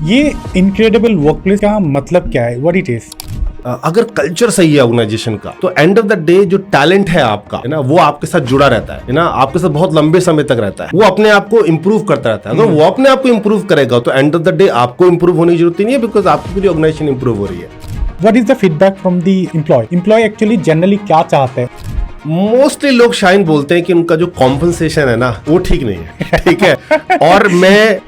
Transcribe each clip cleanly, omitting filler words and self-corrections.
ये incredible workplace का मतलब क्या है, व्हाट इट इज? अगर कल्चर सही है ऑर्गेनाइजेशन का तो एंड ऑफ द डे जो टैलेंट है आपका है ना, वो आपके साथ जुड़ा रहता है ना, आपके साथ बहुत लंबे समय तक रहता है, वो अपने आप को इंप्रूव करता रहता है। अगर वो अपने आप को इंप्रूव करेगा तो एंड ऑफ द डे आपको इंप्रूव होने की जरूरत नहीं है, बिकॉज आपकी पूरी ऑर्गेनाइजेशन इंप्रूव हो रही है। What is the feedback from the employ actually generally क्या चाहते हैं? मोस्टली लोग शायद बोलते हैं कि उनका जो कॉम्पनसेशन है ना वो ठीक नहीं है। ठीक है। और मैं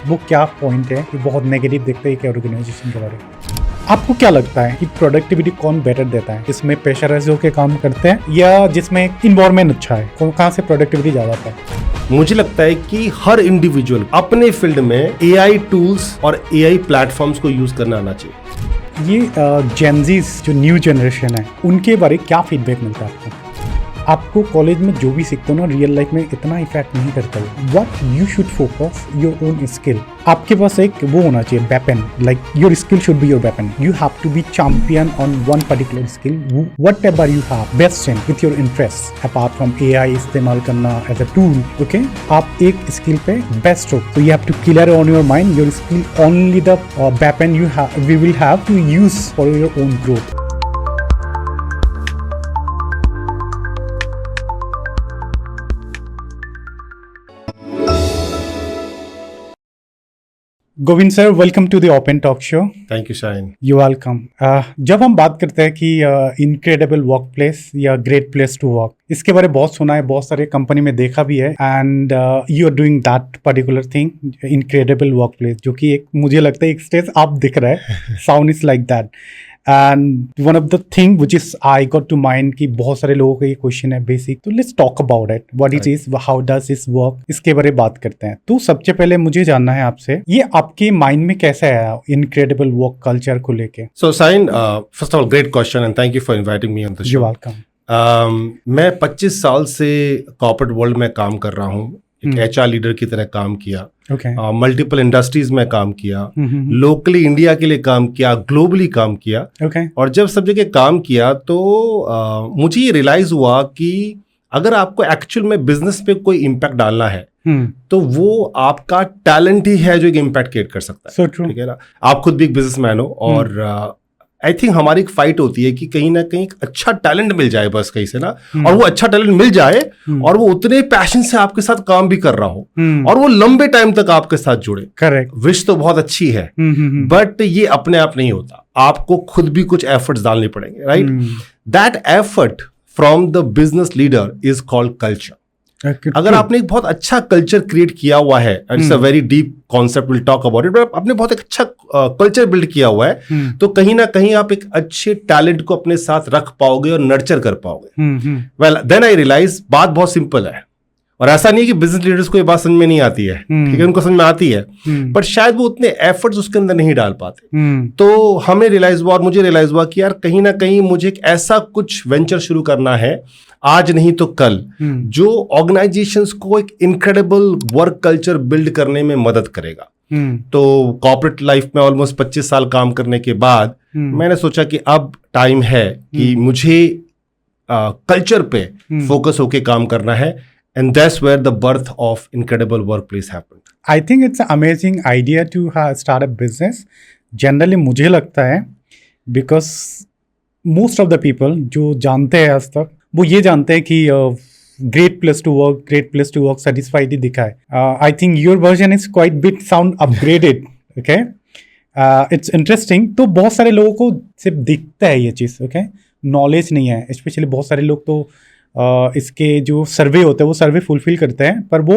वो क्या पॉइंट है कि बहुत नेगेटिव देखते हैं कि ऑर्गेनाइजेशन के बारे में? आपको क्या लगता है कि प्रोडक्टिविटी कौन बेटर देता है, जिसमें प्रेशराइज होकर काम करते हैं या जिसमें इन्वायरमेंट अच्छा है? कहाँ से प्रोडक्टिविटी ज्यादा आता है? मुझे लगता है कि हर इंडिविजुअल अपने फील्ड में एआई टूल्स और एआई प्लेटफॉर्म्स को यूज करना आना चाहिए। ये जेनजीज जो न्यू जनरेशन है उनके बारे क्या फीडबैक मिलता है आपको? आपको कॉलेज में जो भी सीखते हो ना रियल लाइफ में इतना इफेक्ट नहीं करता है। What you should focus your own skill. आपके पास एक वो होना चाहिए weapon, like your skill should be your weapon. You have to be champion on one particular skill, whatever you have best in with your interest. Apart from AI इस्तेमाल करना as a tool, okay, आप एक skill पे best हो तो you have to clear on your mind your skill only the weapon you we will have to use for your own growth. Govind sir, welcome to the open talk show. Thank you Shine. You welcome. जब हम बात करते हैं कि incredible work place या great place to work, इसके बारे में बहुत सुना है, बहुत सारे कंपनी में देखा भी है, and you are doing that particular thing, incredible work place, जो कि एक मुझे लगता है एक स्टेज आप दिख रहा है, sound is like that. And one of the thing which is I got to mind कि बहुत सारे लोगों का ये क्वेश्चन है बेसिक, तो let's talk about it, what it is, how does इस वर्क, इसके बारे में बात करते हैं। तो सबसे पहले मुझे जानना है आपसे, ये आपके माइंड में कैसे आया इनक्रेडिबल वर्क कल्चर को लेके? So sine, first of all great question and thank you for inviting me on the show. You welcome. मैं 25 साल से कॉर्पोरेट वर्ल्ड में काम कर रहा हूँ, एक एचआर लीडर की तरह काम किया, मल्टीपल इंडस्ट्रीज में काम किया, लोकली इंडिया के लिए काम किया, ग्लोबली काम किया, और जब सब जगह काम किया तो मुझे ये रियलाइज हुआ कि अगर आपको एक्चुअल में बिजनेस पे कोई इम्पैक्ट डालना है तो वो आपका टैलेंट ही है जो एक इम्पैक्ट क्रिएट कर सकता है। ठीक है ना। आप खुद भी एक बिजनेसमैन हो और आई थिंक हमारी एक फाइट होती है कि कहीं ना कहीं एक अच्छा टैलेंट मिल जाए बस कहीं से ना, और वो अच्छा टैलेंट मिल जाए और वो उतने पैशन से आपके साथ काम भी कर रहा हो और वो लंबे टाइम तक आपके साथ जुड़े। करेक्ट। विश तो बहुत अच्छी है, बट ये अपने आप नहीं होता, आपको खुद भी कुछ एफर्ट्स डालने पड़ेंगे, right? That effort from the business leader is called culture. अगर आपने एक बहुत अच्छा कल्चर क्रिएट किया हुआ है, it's a very deep concept, will talk about it, but आपने बहुत एक अच्छा कल्चर बिल्ड किया हुआ है तो कहीं ना कहीं आप एक अच्छे टैलेंट को अपने साथ रख पाओगे और नर्चर कर पाओगे। वेल देन आई रियलाइज बात बहुत सिंपल है, और ऐसा नहीं है कि बिजनेस लीडर्स को ये बात समझ में नहीं आती है, ठीक है, उनको समझ में आती है, बट शायद वो उतने एफर्ट्स उसके अंदर नहीं डाल पाते। तो हमें रियलाइज हुआ और मुझे रियलाइज हुआ कि यार कहीं ना कहीं मुझे एक ऐसा कुछ वेंचर शुरू करना है, आज नहीं तो कल, जो ऑर्गेनाइजेशंस को एक इनक्रेडिबल वर्क कल्चर बिल्ड करने में मदद करेगा। तो कॉर्पोरेट लाइफ में ऑलमोस्ट 25 साल काम करने के बाद मैंने सोचा कि अब टाइम है कि मुझे कल्चर पे फोकस होके काम करना है, and that's where the birth of Incredible Workplace happened. I think it's an amazing idea to start a business. Generally मुझे लगता है because most of the people जो जानते हैं आज तक वो ये जानते हैं कि great place to work, satisfied ही दिखा है। I think your version is quite bit sound upgraded, okay? It's interesting। तो बहुत सारे लोगों को सिर्फ दिखता है ये चीज़, okay? नॉलेज नहीं है, स्पेशली बहुत सारे लोग तो इसके जो सर्वे होते हैं वो सर्वे फुलफिल करते हैं, पर वो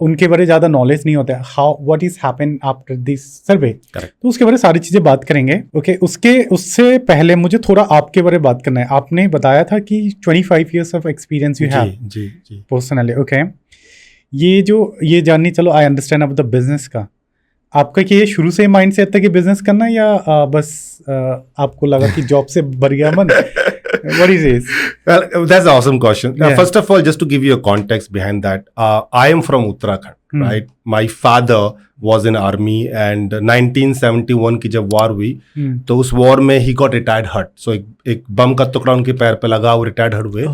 उनके बारे ज़्यादा नॉलेज नहीं होता है, how what is happen after this survey. तो उसके बारे में सारी चीज़ें बात करेंगे, ओके? उससे पहले मुझे थोड़ा आपके बारे में बात करना है। आपने बताया था कि 25 years of experience you have personally, okay? ये जाननी, चलो आई अंडरस्टैंड अब द बिजनेस का, आपका कि ये शुरू से माइंड सेट था कि बिजनेस करना है या बस आपको लगा कि जॉब से भर गया मन? What is this? Well, that's an awesome question. Yeah. First of all, just to give you a context behind that, I am from Uttarakhand. right? My father was in army and 1971 की जब war हुई तो उस war में ही got retired hurt. So एक बम का टुकड़ा उनके पैर पे लगा, वो रिटायर्ड हर्ट हुए.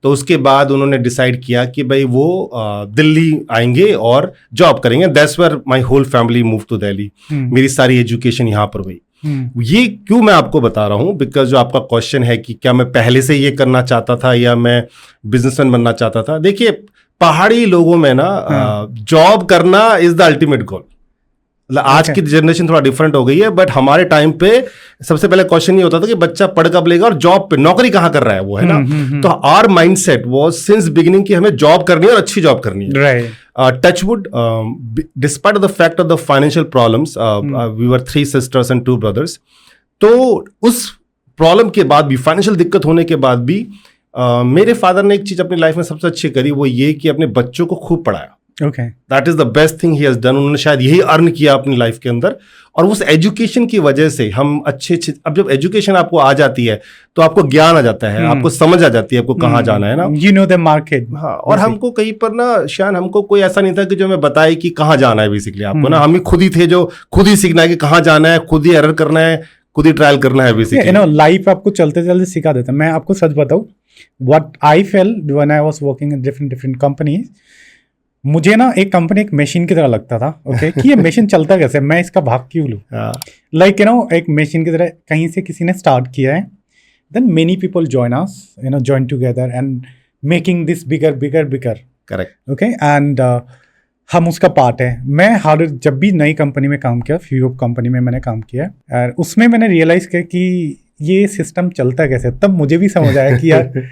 तो उसके बाद उन्होंने डिसाइड किया कि भाई वो दिल्ली आएंगे और जॉब करेंगे. That's where my whole family moved to Delhi. मेरी सारी एजुकेशन यहाँ पर हुई. ये क्यों मैं आपको बता रहा हूँ, बिकॉज जो आपका क्वेश्चन है कि क्या मैं पहले से ये करना चाहता था या मैं बिजनेसमैन बनना चाहता था. देखिए, पहाड़ी लोगों में ना जॉब करना इज द अल्टीमेट गोल. आज की जनरेशन थोड़ा डिफरेंट हो गई है, बट हमारे टाइम पे सबसे पहले क्वेश्चन ये होता था कि बच्चा पढ़ कब लेगा और जॉब पे नौकरी कहाँ कर रहा है वो, है ना. तो our mindset was since beginning कि हमें जॉब करनी है और अच्छी जॉब करनी है. Touchwood, despite of the fact of the financial problems, we were 3 sisters and 2 brothers. तो उस प्रॉब्लम के बाद भी, फाइनेंशियल दिक्कत होने के बाद भी मेरे फादर ने एक चीज अपनी लाइफ में सबसे अच्छी करी, वो ये कि अपने बच्चों को खूब पढ़ाया. Okay. That is the best thing he has done. उन्होंने शायद यही अर्न किया अपनी लाइफ के अंदर, और उस एजुकेशन की वजह से हम अच्छे अब जब एजुकेशन आपको आ जाती है तो आपको ज्ञान आ जाता है, आपको समझ आ जाती है आपको कहाँ जाना है ना. You know the market. हाँ, और हमको कहीं पर ना शायद हमको कोई ऐसा नहीं था कि जो हमें बताए कि कहाँ जाना है. बेसिकली आपको ना हम ही खुद ही थे जो खुद ही सीखना है कि कहाँ जाना है, खुद ही एरर करना है, खुद ही ट्रायल करना है. बेसिकली यू नो लाइफ आपको चलते चलते सिखा देता है. मैं आपको सच बताऊं, what I felt when I was working in different companies, मुझे ना एक कंपनी एक मशीन की तरह लगता था. ओके कि ये मशीन चलता कैसे, मैं इसका भाग क्यों लूँ. लाइक यू नो एक मशीन की तरह कहीं से किसी ने स्टार्ट किया है, then many people join us, you know join together and making this bigger bigger bigger. Correct. Okay and हम उसका पार्ट है. मैं हर जब भी नई कंपनी में काम किया, फ्यू कंपनी में मैंने काम किया, और उसमें मैंने रियलाइज किया कि ये सिस्टम चलता कैसे. तब मुझे भी समझ आया कि यार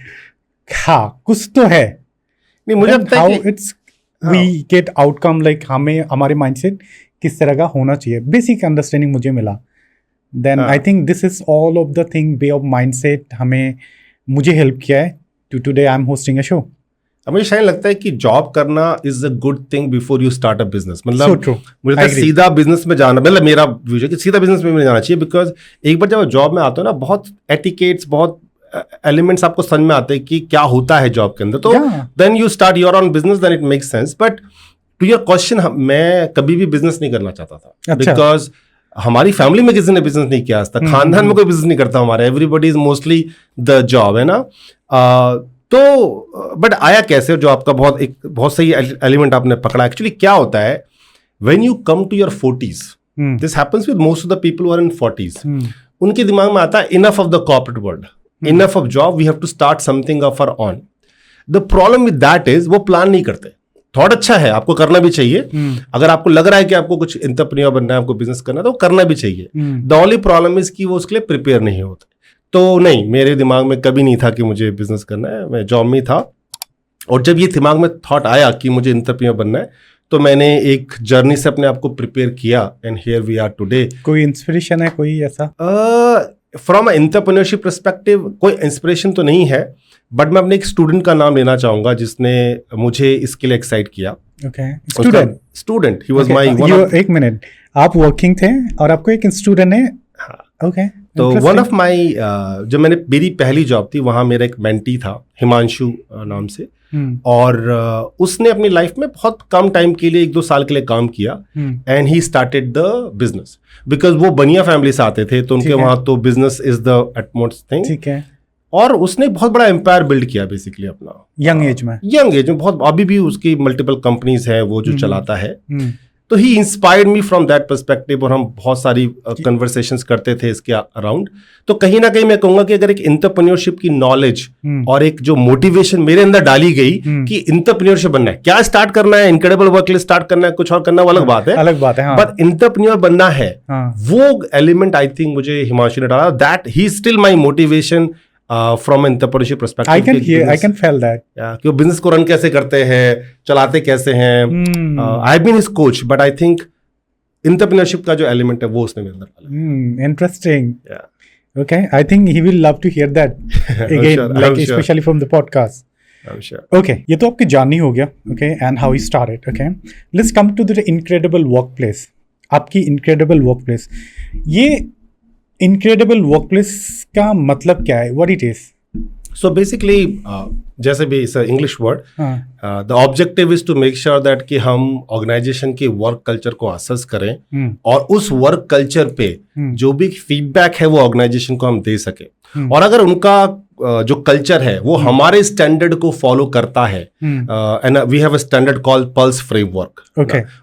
हाँ कुछ तो है. नहीं, मुझे लगता है कि it's we get outcome, like हमें हमारे माइंडसेट किस तरह का होना चाहिए, बेसिक अंडरस्टैंडिंग मुझे मिला. Then I think this is all of the thing, way of mindset मुझे हेल्प किया है to today I am hosting a show. मुझे शायद लगता है कि जॉब करना is a good thing before you start a business. मतलब so मुझे लगता है सीधा बिजनेस में जाना, मतलब मेरा व्यू है कि सीधा बिजनेस में जाना चाहिए. बिकॉज एक बार जब जॉब में आता हो ना, बहुत एटिकेट्स, बहुत एलिमेंट्स आपको समझ में आते हैं कि क्या होता है जॉब के अंदर. तो then you start your own business, then it makes sense. But to your question, मैं कभी भी बिजनेस नहीं करना चाहता था. बिकॉज हमारी फैमिली में किसी ने बिजनेस नहीं किया आज तक. खानदान में कोई बिजनेस नहीं करता हमारा. Everybody is mostly the job, है ना. तो बट आया कैसे, जो आपका बहुत सही एलिमेंट आपने पकड़ा. एक्चुअली क्या होता है, when you come to your 40s, this happens with most of the people who are in 40s, उनके दिमाग में आता है enough of the corporate world, enough of job, we have to start something of our own. The problem with that is वो plan नहीं करते. Thought अच्छा है, आपको करना भी चाहिए. अगर आपको लग रहा है कि आपको कुछ एंटरप्रेन्योर बनना है, आपको बिजनेस करना है, तो करना भी चाहिए. द ओनली प्रॉब्लम इज कि वो उसके लिए प्रिपेयर नहीं होते. तो नहीं, मेरे दिमाग में कभी नहीं था कि मुझे बिजनेस करना है. मैं जॉब में था, और जब ये दिमाग में थॉट आया कि मुझे एंटरप्रेन्योर बनना है, तो मैंने एक जर्नी से अपने आप को प्रिपेयर किया, and here we are today. कोई इंस्पिरेशन है कोई ऐसा? फ्रॉम एंटरप्रेन्योरशिप परस्पेक्टिव कोई इंस्पिरेशन तो नहीं है, बट मैं अपने एक स्टूडेंट का नाम लेना चाहूंगा जिसने मुझे इसके लिए एक्साइट किया. Okay, student he was my एक मिनट, आप वर्किंग थे और आपको एक स्टूडेंट है. ओके, तो वन ऑफ माय, जब मेरी पहली जॉब थी, वहां मेरा एक मेंटी था हिमांशु नाम से. और उसने अपनी लाइफ में बहुत कम टाइम के लिए 1-2 साल के लिए काम किया, and he started the business. Because वो बनिया फैमिली से आते थे, तो उनके वहां तो business is the utmost thing. ठीक है. और उसने बहुत बड़ा एम्पायर बिल्ड किया बेसिकली अपना यंग एज में बहुत. अभी भी उसकी मल्टीपल कंपनीज है वो जो चलाता है. तो he inspired me from that perspective, और हम बहुत सारी कन्वर्सेशंस करते थे इसके अराउंड. तो कहीं ना कहीं मैं कहूंगा कि अगर एक एंटरप्रेन्योरशिप की नॉलेज और एक जो मोटिवेशन मेरे अंदर डाली गई कि एंटरप्रेन्योरशिप बनना है, क्या स्टार्ट करना है, इनक्रेडिबल वर्क लिए स्टार्ट करना है, कुछ और करना, वो अलग बात है. बट एंटरप्रेन्योर बनना है, वो एलिमेंट आई थिंक मुझे हिमांशु ने डाला. That he still my motivation from entrepreneurship perspective. I can feel that. कि वो बिजनेस को रन कैसे करते हैं, चलाते कैसे हैं. I have been his coach, but I think entrepreneurship का जो एलिमेंट है वो उसने मेरे अंदर डाला. Interesting. Okay, I think he will love to hear that again, especially from the podcast. I'm sure. Okay, ये तो आपकी जर्नी हो गया. Okay, and how he started. Okay, let's come to the incredible workplace. आपकी incredible workplace. ये incredible workplace का मतलब क्या है? What it is? So basically जैसे भी it's English word, the objective is to make sure that कि हम ऑर्गेनाइजेशन के वर्क कल्चर को असेस करें और उस वर्क कल्चर पे जो भी फीडबैक है वो ऑर्गेनाइजेशन को हम दे सके, और अगर उनका जो कल्चर है वो हमारे स्टैंडर्ड को फॉलो करता है, and we have a standard called pulse framework,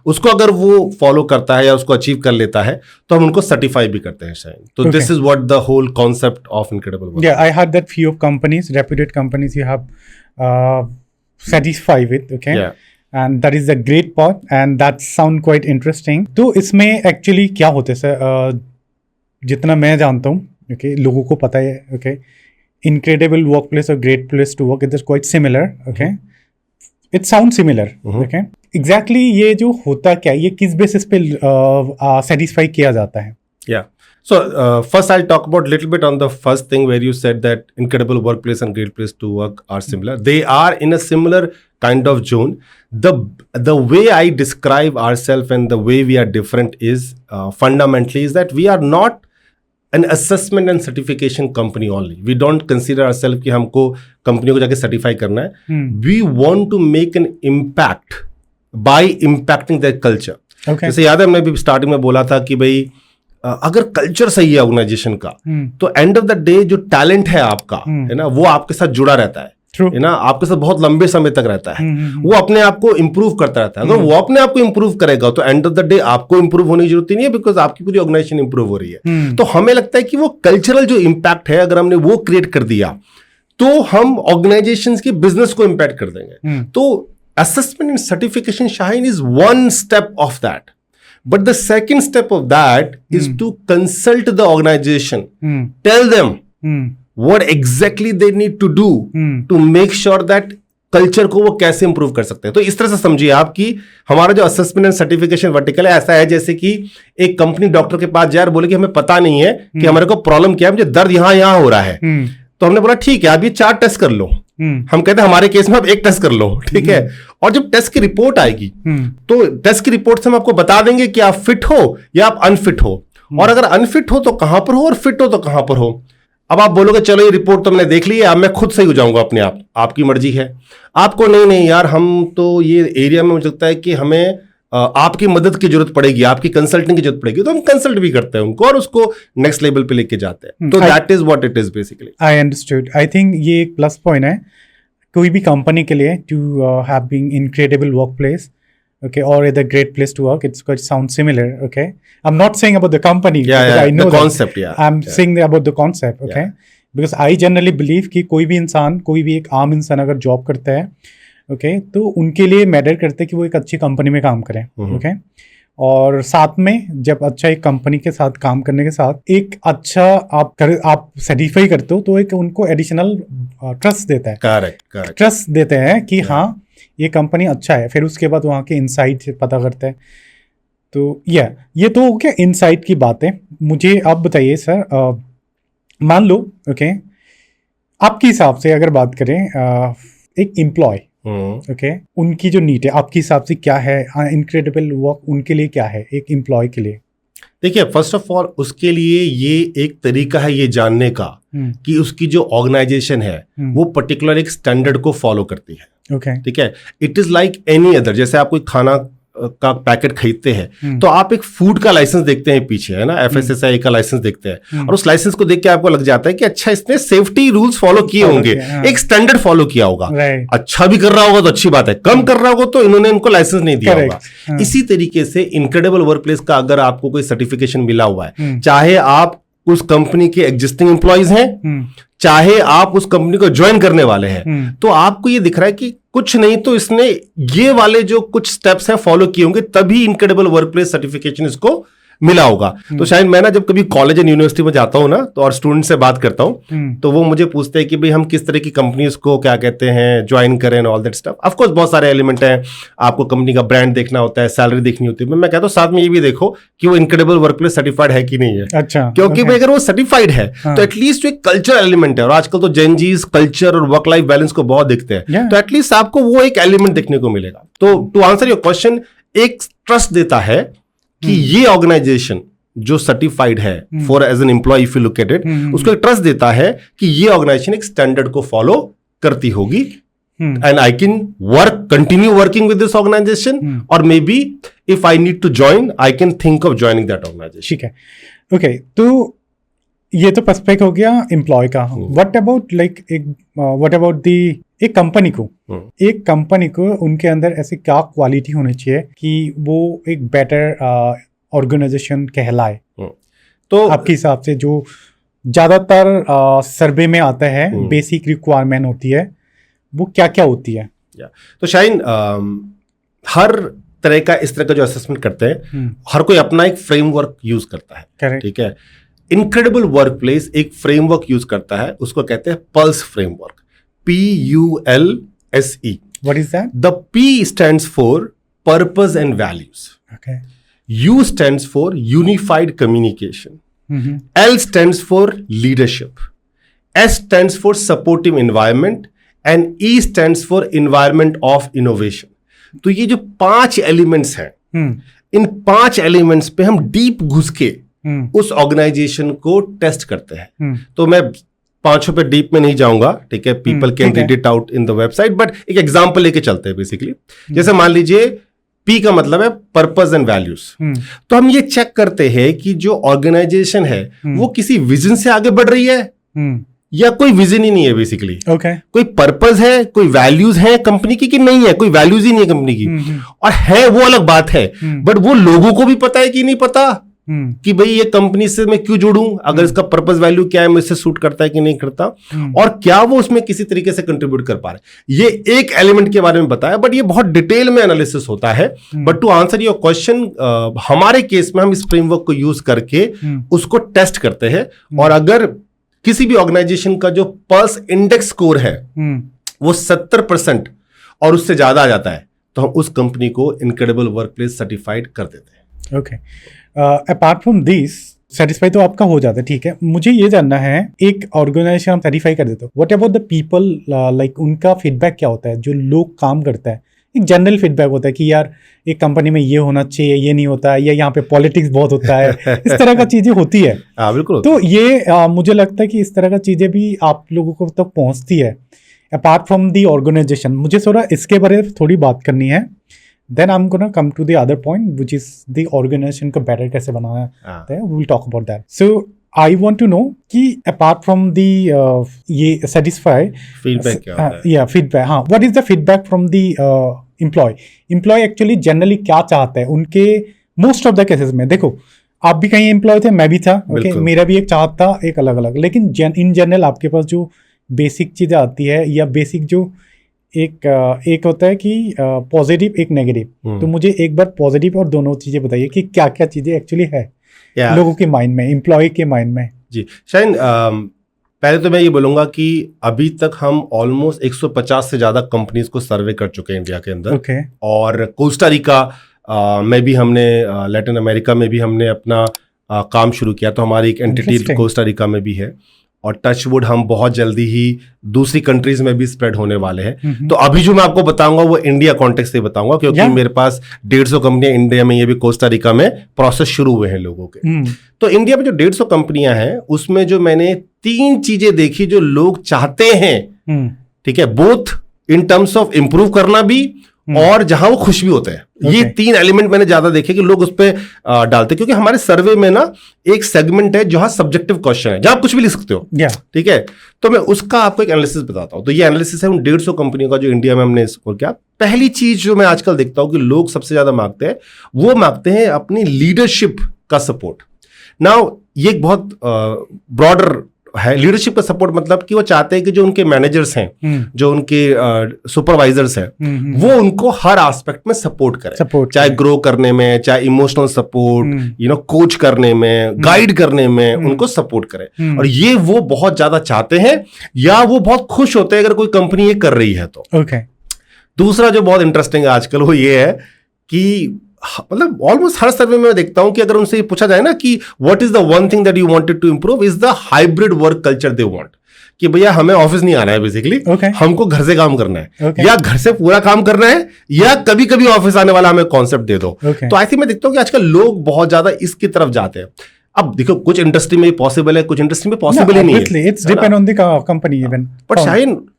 उसको अगर वो फॉलो करता है या उसको अचीव कर लेता है तो हम उनको सर्टिफाई भी करते हैं शायद। तो this is what the whole concept of incredible work. Yeah, I heard that few of companies, reputed companies, you have satisfied with, okay? Yeah. And that is a great part, and that sound quite interesting. तो इसमें actually क्या होता है sir, जितना मैं जानता हूँ, okay, लोगों को पता है, okay, incredible workplace or great place to work, it is quite similar, okay? It sounds similar, okay? Exactly ये जो होता क्या है, ये किस बेसिस पे satisfy किया जाता है? Yeah. So first I'll talk about little bit on the first thing where you said that incredible workplace and great place to work are similar. They are in a similar kind of zone. The way I describe ourselves and the way we are different is fundamentally is that we are not an assessment and certification company only. We don't consider ourselves कि हमको company को जाके certify करना है. We want to make an impact by impacting their culture. Okay. जैसे याद है हमने भी स्टार्टिंग में बोला था कि भाई अगर कल्चर सही है ऑर्गेनाइजेशन का तो एंड ऑफ द डे जो टैलेंट है आपका है ना वो आपके साथ जुड़ा रहता है ना, आपके साथ बहुत लंबे समय तक रहता है, वो अपने आप को इंप्रूव करता रहता है। अगर वो अपने आप को इंप्रूव करेगा तो एंड ऑफ द डे आपको इंप्रूव होने की जरूरत नहीं है, बिकॉज आपकी पूरी ऑर्गेनाइजेशन इंप्रूव हो रही है। तो हमें लगता है कि वो कल्चरल जो इम्पैक्ट है अगर हमने वो क्रिएट कर दिया तो हम ऑर्गेनाइजेशन के बिजनेस को इम्पैक्ट कर देंगे। तो assessment and certification Shaheen is one step of that. But the second step of that is to consult the organization, tell them what exactly they need to do to make sure that culture को वो कैसे improve कर सकते हैं। तो इस तरह से समझिए आप कि हमारा जो असेसमेंट एंड सर्टिफिकेशन वर्टिकल है ऐसा है जैसे कि एक कंपनी डॉक्टर के पास जाए और बोले कि हमें पता नहीं है कि हमारे को प्रॉब्लम क्या है, मुझे दर्द यहाँ हो रहा है, तो हमने बोला ठीक है आप ये 4 टेस्ट कर लो। हम कहते हैं हमारे केस में आप 1 टेस्ट कर लो, ठीक है, और जब टेस्ट की रिपोर्ट आएगी तो टेस्ट की रिपोर्ट से हम आपको बता देंगे कि आप फिट हो या आप अनफिट हो, और अगर अनफिट हो तो कहां पर हो और फिट हो तो कहां पर हो। अब आप बोलोगे चलो ये रिपोर्ट तो मैंने देख ली है, अब मैं खुद सही हो जाऊंगा अपने आप, आपकी मर्जी है। आपको नहीं यार हम तो ये एरिया में मुझे लगता है कि हमें आपकी मदद की जरूरत पड़ेगी, आपकी कंसल्टिंग की जरूरत पड़ेगी, तो हम कंसल्ट भी करते हैं उनको और उसको नेक्स्ट लेवल पे लेके जाते हैं। तो that is what it is basically. I understood. I think ये एक प्लस पॉइंट है कोई भी कंपनी के लिए to have been incredible work place, okay, or a great place to work. It's quite sounds similar, okay. I'm not saying about the company, I know the concept, I'm saying about the concept, okay, because I generally believe कि कोई भी इंसान, कोई भी एक आम इंसान अगर जॉब करता है, okay, तो उनके लिए मैटर करता है कि वो एक अच्छी कंपनी में काम करें, okay, और साथ में जब अच्छा एक कंपनी के साथ काम करने के साथ एक अच्छा आप सर्टिफाई करते हो तो एक उनको एडिशनल ट्रस्ट देता है। करेक्ट ट्रस्ट देते हैं कि हाँ ये कंपनी अच्छा है, फिर उसके बाद वहाँ के इनसाइट पता करते हैं। तो ये तो क्या इनसाइट की बात है। मुझे आप बताइए सर, मान लो ओके आपके हिसाब से अगर बात करें एक एम्प्लॉय, ओके, उनकी जो नीड है आपके हिसाब से क्या है, इनक्रेडिबल वर्क उनके लिए क्या है एक एम्प्लॉय के लिए? देखिए फर्स्ट ऑफ ऑल उसके लिए ये एक तरीका है ये जानने का कि उसकी जो ऑर्गेनाइजेशन है वो पर्टिकुलर एक स्टैंडर्ड को फॉलो करती है। Okay. ठीक है, it is like any other. जैसे आप कोई खाना का पैकेट खरीदते हैं तो आप एक फूड का लाइसेंस देखते हैं पीछे, है ना, FSSAI का लाइसेंस देखते हैं और उस लाइसेंस को देख के आपको लग जाता है कि अच्छा इसने सेफ्टी रूल्स फॉलो किए होंगे, एक स्टैंडर्ड फॉलो किया होगा। अच्छा भी कर रहा होगा तो अच्छी बात है, कम कर रहा होगा तो इन्होंने इनको लाइसेंस नहीं दिया होगा। इसी तरीके से इनक्रेडिबल वर्कप्लेस का अगर आपको कोई सर्टिफिकेशन मिला हुआ है, चाहे आप उस कंपनी के एग्जिस्टिंग एम्प्लॉयज हैं, चाहे आप उस कंपनी को ज्वाइन करने वाले हैं, तो आपको ये दिख रहा है कि कुछ नहीं तो इसने ये वाले जो कुछ स्टेप्स हैं फॉलो किए होंगे तभी इनक्रेडिबल वर्कप्लेस सर्टिफिकेशन इसको मिला होगा। तो शायद मैं ना जब कभी कॉलेज एंड यूनिवर्सिटी में जाता हूं ना तो और स्टूडेंट से बात करता हूं तो वो मुझे पूछते हैं कि भाई हम किस तरह की कंपनीज को क्या कहते हैं ज्वाइन करें and all that stuff. Of course बहुत सारे एलिमेंट हैं, आपको कंपनी का ब्रांड देखना होता है, सैलरी देखनी होती है। मैं कहता हूं साथ में ये भी देखो कि वो इनक्रेडिबल वर्कप्लेस सर्टिफाइड है कि नहीं है। अच्छा, क्योंकि भाई अगर वो सर्टिफाइड है तो एटलीस्ट जो एक कल्चर एलिमेंट है, और आजकल तो जेनजीज कल्चर और वर्क लाइफ बैलेंस को बहुत दिखते हैं, तो एटलीस्ट आपको वो एक एलिमेंट देखने को मिलेगा। तो टू आंसर योर क्वेश्चन, एक ट्रस्ट देता है कि ये ऑर्गेनाइजेशन जो सर्टिफाइड है for as an employee if you look at it, उसको एक ट्रस्ट देता है कि ये ऑर्गेनाइजेशन एक स्टैंडर्ड को फॉलो करती होगी and I can continue working with this organisation, और maybe if I need to join I can think of joining that organisation. ठीक है, ओके, तो ये तो पर्सपेक्ट हो गया एम्प्लॉय का। What about what about the एक कंपनी को उनके अंदर ऐसी क्या क्वालिटी होनी चाहिए कि वो एक बेटर ऑर्गेनाइजेशन कहलाए? तो आपके हिसाब से जो ज्यादातर सर्वे में आता है, बेसिक रिक्वायरमेंट होती है, वो क्या क्या होती है? तो शाहीन, हर तरह का इस तरह का जो असेसमेंट करते हैं, हर कोई अपना एक फ्रेमवर्क यूज करता है, ठीक है। इनक्रेडिबल वर्कप्लेस एक फ्रेमवर्क यूज करता है, उसको कहते हैं pulse framework, PULSE। What is that? The P stands for purpose and values. Okay. U stands for unified communication. L stands for leadership. S stands for supportive environment and E stands for environment of innovation. तो ये जो 5 elements हैं, इन 5 elements पे हम deep घुस के उस organisation को टेस्ट करते हैं। तो मैं 5 पे डीप में नहीं जाऊंगा, ठीक है, people can read it out in the website, but एक एग्जांपल लेके चलते हैं बेसिकली। जैसे मान लीजिए P का मतलब है पर्पस एंड वैल्यूज, तो हम ये चेक करते हैं कि जो ऑर्गेनाइजेशन है वो किसी विजन से आगे बढ़ रही है या कोई विजन ही नहीं है बेसिकली। कोई पर्पस है, कोई वैल्यूज है कंपनी की कि नहीं है, कोई वैल्यूज ही नहीं है कंपनी की, और है वो अलग बात है, बट वो लोगों को भी पता है कि नहीं पता कि भाई ये कंपनी से मैं क्यों जुड़ूं, अगर इसका पर्पस वैल्यू क्या है, मुझसे सूट करता है कि नहीं करता, और क्या वो उसमें किसी तरीके से कंट्रीब्यूट कर पा रहे। ये एक एलिमेंट के बारे में बताया, बट ये बहुत डिटेल में एनालिसिस होता है। But to answer your question, हमारे केस में हम इस फ्रेमवर्क को यूज करके उसको टेस्ट करते हैं, और अगर किसी भी ऑर्गेनाइजेशन का जो पल्स इंडेक्स स्कोर है वो 70% और उससे ज्यादा आ जाता है, तो हम उस कंपनी को इनक्रेडिबल वर्कप्लेस सर्टिफाइड कर देते हैं। Okay, apart from this, satisfy तो आपका हो जाता है, ठीक है। मुझे ये जानना है, एक ऑर्गेनाइजेशन हम सर्टिफाई कर देते हो, what about the people, like उनका फीडबैक क्या होता है? जो लोग काम करता है, एक जनरल फीडबैक होता है कि यार एक कंपनी में ये होना चाहिए, ये नहीं होता है, या यहाँ पे पॉलिटिक्स बहुत होता है, इस तरह का चीजें होती है। बिल्कुल। तो ये मुझे लगता है कि इस तरह का चीजें भी आप लोगों को तक पहुंचती है अपार्ट फ्रॉम दी ऑर्गेनाइजेशन। मुझे थोड़ा इसके बारे में थोड़ी बात करनी है, then I'm gonna come to the other point, which is the organization को better कैसे बनाया है, we will talk about that. So I want to know कि apart from the ये satisfy feedback क्या होता है? Yeah, feedback, हाँ, what is the feedback from the employee actually generally क्या चाहता है उनके most of the cases में? देखो, आप भी कहीं एम्प्लॉय थे, मैं भी था, okay? मेरा भी एक चाहत था, एक अलग अलग, लेकिन इन जनरल आपके पास जो बेसिक चीजें आती है, या बेसिक जो एक होता है कि पॉजिटिव, एक नेगेटिव, तो मुझे एक बार पॉजिटिव और दोनों चीजें बताइए कि क्या क्या चीजें एक्चुअली है लोगों के माइंड में, एम्प्लॉय के माइंड में। जी शाहीन, पहले तो मैं ये बोलूंगा कि अभी तक हम ऑलमोस्ट 150 से ज्यादा कंपनीज को सर्वे कर चुके हैं इंडिया के अंदर, और कोस्टा रिका में भी हमने, लैटिन अमेरिका में भी हमने अपना काम शुरू किया, तो हमारी एक एंटिटी कोस्टा रिका में भी है, और टचवुड हम बहुत जल्दी ही दूसरी कंट्रीज में भी स्प्रेड होने वाले हैं। तो अभी जो मैं आपको बताऊंगा वो इंडिया कॉन्टेक्स्ट से बताऊंगा, क्योंकि मेरे पास 150 कंपनियां इंडिया में, ये भी कोस्टा रिका में प्रोसेस शुरू हुए हैं लोगों के। तो इंडिया में जो 150 कंपनियां हैं, उसमें जो मैंने 3 चीजें देखी जो लोग चाहते हैं, ठीक है, both in terms of improve करना भी और जहां वो खुश भी होते हैं, ये 3 एलिमेंट मैंने ज्यादा देखे कि लोग उस पर डालते, क्योंकि हमारे सर्वे में ना एक सेगमेंट है जहां सब्जेक्टिव क्वेश्चन है, जहां आप कुछ भी लिख सकते हो, ठीक है। तो मैं उसका आपको एक एनालिसिस बताता हूं। तो ये एनालिसिस है उन 150 कंपनियों का जो इंडिया में हमने स्कोर किया। पहली चीज जो मैं आजकल देखता हूं कि लोग सबसे ज्यादा मांगते हैं, वो मांगते हैं अपनी लीडरशिप का सपोर्ट। नाउ ये एक बहुत ब्रॉडर है। लीडरशिप का सपोर्ट मतलब कि वो चाहते हैं कि जो उनके मैनेजर्स हैं, जो उनके सुपरवाइजर्स हैं, वो उनको हर एस्पेक्ट में सपोर्ट करें, चाहे ग्रो करने में, चाहे इमोशनल सपोर्ट, कोच करने में, गाइड करने में, उनको सपोर्ट करें। और ये वो बहुत ज्यादा चाहते हैं, या वो बहुत खुश होते हैं अगर कोई कंपनी ये कर रही है तो। दूसरा जो बहुत इंटरेस्टिंग है आजकल, वो ये है कि मतलब ऑलमोस्ट हर सर्वे में मैं देखता हूं कि अगर उनसे पूछा जाए ना कि what is the one thing that you wanted to improve, is the hybrid work culture they want, कि भैया हमें ऑफिस नहीं आना है बेसिकली, हमको घर से काम करना है, या घर से पूरा काम करना है, या कभी कभी ऑफिस आने वाला हमें कॉन्सेप्ट दे दो। तो आई थिंक मैं देखता हूं कि आजकल लोग बहुत ज्यादा इसकी तरफ जाते हैं। अब देखो कुछ इंडस्ट्री में पॉसिबल है, कुछ इंडस्ट्री में पॉसिबल ही नहीं है, it's depend on the company even. But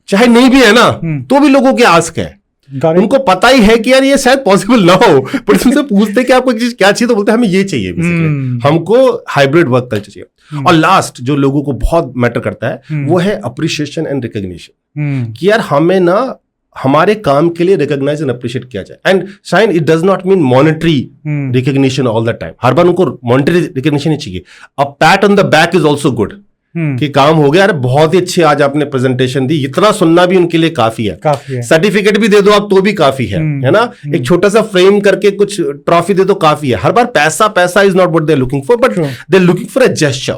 चाहे नहीं भी है ना, तो भी लोगों की आस्क है, उनको पता ही है कि यार ये शायद पॉसिबल ना हो, पर तुमसे पूछते कि आपको क्या चाहिए, तो बोलते हैं हमें ये चाहिए बेसिकली, हमको हाइब्रिड वर्क कल्चर चाहिए। और लास्ट जो लोगों को बहुत मैटर करता है वो है अप्रिशिएशन एंड रिकॉग्निशन, कि यार हमें ना हमारे काम के लिए रिकॉग्नाइज एंड अप्रिशिएट किया जाए। And Shaheen it does not mean monetary recognition all the time, हर बार उनको मॉनेटरी रिकॉग्निशन ही चाहिए। A pat on the back is also good, कि काम हो गया, अरे बहुत ही अच्छी आज आपने प्रेजेंटेशन दी, इतना सुनना भी उनके लिए काफी है। सर्टिफिकेट भी दे दो आप तो भी काफी है ना, एक छोटा सा फ्रेम करके कुछ ट्रॉफी दे दो काफी है। हर बार पैसा is not what they are looking for, but they are looking for a gesture.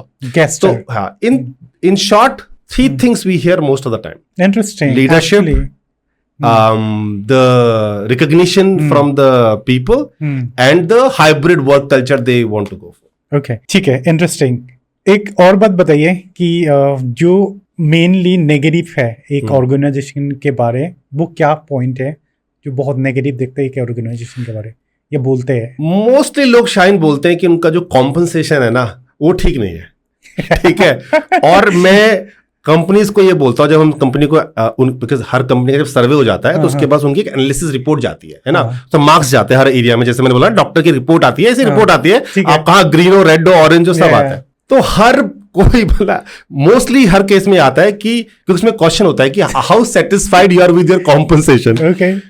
तो हाँ, in short 3 things we hear most of the time. Interesting. Leadership, the recognition from the people, and the hybrid work culture they want to go for. Okay, ठीक है, interesting. एक और बात बताइए कि जो मेनली नेगेटिव है एक ऑर्गेनाइजेशन के बारे, वो क्या पॉइंट है जो बहुत नेगेटिव देखते हैं एक ऑर्गेनाइजेशन के बारे, ये बोलते हैं? मोस्टली लोग शायद बोलते हैं कि उनका जो कॉम्पनसेशन है ना वो ठीक नहीं है। ठीक है, और मैं कंपनीज को ये बोलता हूँ, जब हम कंपनी को बिकॉज हर कंपनी का जब सर्वे हो जाता है तो उसके पास उनकी एक एनालिसिस रिपोर्ट जाती है ना, तो मार्क्स जाते हैं हर एरिया में, जैसे मैंने बोला डॉक्टर की रिपोर्ट आती है, ऐसी रिपोर्ट आती है, आप कहाँ ग्रीन हो, रेड हो, ऑरेंज हो, सब आता है। तो हर कोई बोला मोस्टली हर केस में आता है कि उसमें क्वेश्चन होता है कि how satisfied you are with your compensation.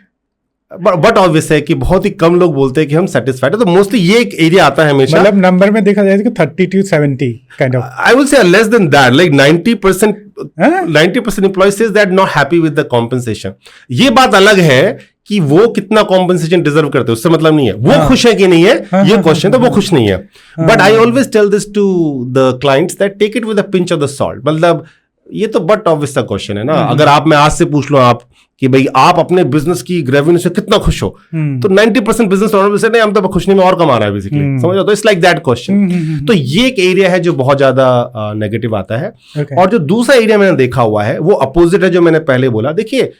But obvious है कि बहुत ही कम लोग बोलते हैं कि हम सेटिस्फाइड है, तो मोस्टली ये एक एरिया आता है हमेशा। मतलब नंबर में देखा जाए तो 30 to 70 kind of, I will say less than that, like 90% employees says that not happy with the compensation. ये बात अलग है कि वो कितना कॉम्पनसेशन डिजर्व करते हैं, उससे मतलब नहीं है वो खुश है कि नहीं है, ये क्वेश्चन तो वो खुश नहीं है। But I always tell this to the clients that take it with a pinch of the salt. मतलब ये तो बट ऑब्वियस सा क्वेश्चन है ना, अगर आप मैं आज से पूछ लो आप कि भाई आप अपने बिजनेस की रेवेन्यू से कितना खुश हो, तो 90% बिजनेस ओनर से नहीं, हम तो खुश नहीं में और कमा रहा है बेसिकली, समझ लो। तो इट्स लाइक दैट क्वेश्चन। तो ये एक एरिया है जो बहुत ज्यादा नेगेटिव आता है। और जो दूसरा एरिया मैंने देखा हुआ है वो अपोजिट है, जो मैंने पहले बोला। देखिए,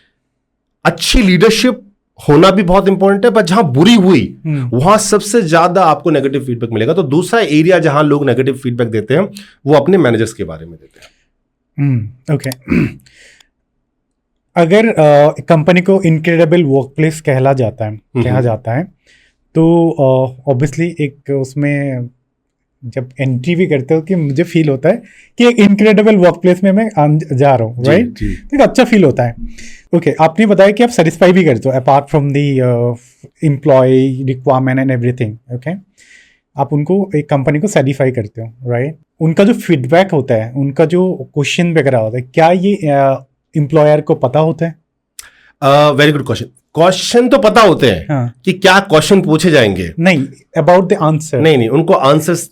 अच्छी लीडरशिप होना भी बहुत इंपॉर्टेंट है, पर जहां बुरी हुई वहां सबसे ज्यादा आपको नेगेटिव फीडबैक मिलेगा। तो दूसरा एरिया जहां लोग नेगेटिव फीडबैक देते हैं वो अपने मैनेजर्स के बारे में देते हैं। ओके, अगर कंपनी को इनक्रेडिबल वर्कप्लेस कहा जाता है तो ऑब्वियसली एक उसमें जब एंट्री भी करते हो कि मुझे फील होता है कि एक इनक्रेडिबल वर्कप्लेस में मैं जा रहा हूँ, राइट? तो अच्छा फील होता है। ओके, आपने बताया कि आप सेटिस्फाई भी करते हो apart from the employee requirement and everything. Okay, आप उनको एक कंपनी को सेटिस्फाई करते हो, राइट? उनका जो फीडबैक होता है, उनका जो क्वेश्चन वगैरह होता है, क्या ये एम्प्लॉयर को पता होता है? Very good question. क्वेश्चन तो पता होते हैं कि क्या क्वेश्चन पूछे जाएंगे, नहीं अबाउट द आंसर, नहीं उनको आंसर्स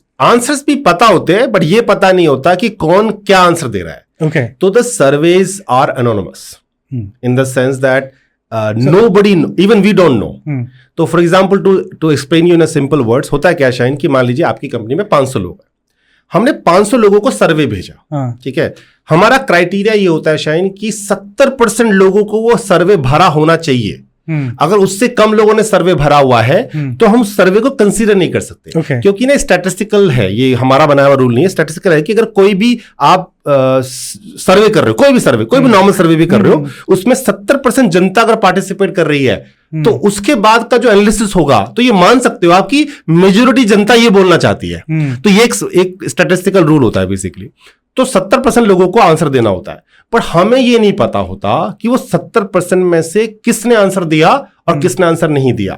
भी पता होते हैं, बट ये पता नहीं होता कि कौन क्या आंसर दे रहा है। ओके, तो the surveys are anonymous in the sense that nobody, even we don't know. तो for example to explain you in simple words, होता है क्या शाइन कि मान लीजिए आपकी कंपनी में 500 लोग हैं, हमने 500 लोगों को सर्वे भेजा, ठीक है। हमारा क्राइटेरिया ये होता है शाइन कि 70% लोगों को वो सर्वे भरा होना चाहिए। अगर उससे कम लोगों ने सर्वे भरा हुआ है तो हम सर्वे को कंसीडर नहीं कर सकते, क्योंकि ना स्टैटिस्टिकल है, ये हमारा बनाया हुआ रूल नहीं है, स्टैटिस्टिकल है कि अगर कोई भी आप सर्वे कर रहे हो, कोई भी नॉर्मल सर्वे भी कर रहे हो, उसमें 70% जनता अगर पार्टिसिपेट कर रही है तो उसके बाद का जो एनालिसिस होगा तो ये मान सकते हो आपकी मेजॉरिटी जनता ये बोलना चाहती है। तो ये एक स्टैटिस्टिकल रूल होता है बेसिकली। तो 70% लोगों को आंसर देना होता है, पर हमें ये नहीं पता होता कि वो 70% में से किसने आंसर दिया और किसने आंसर नहीं दिया,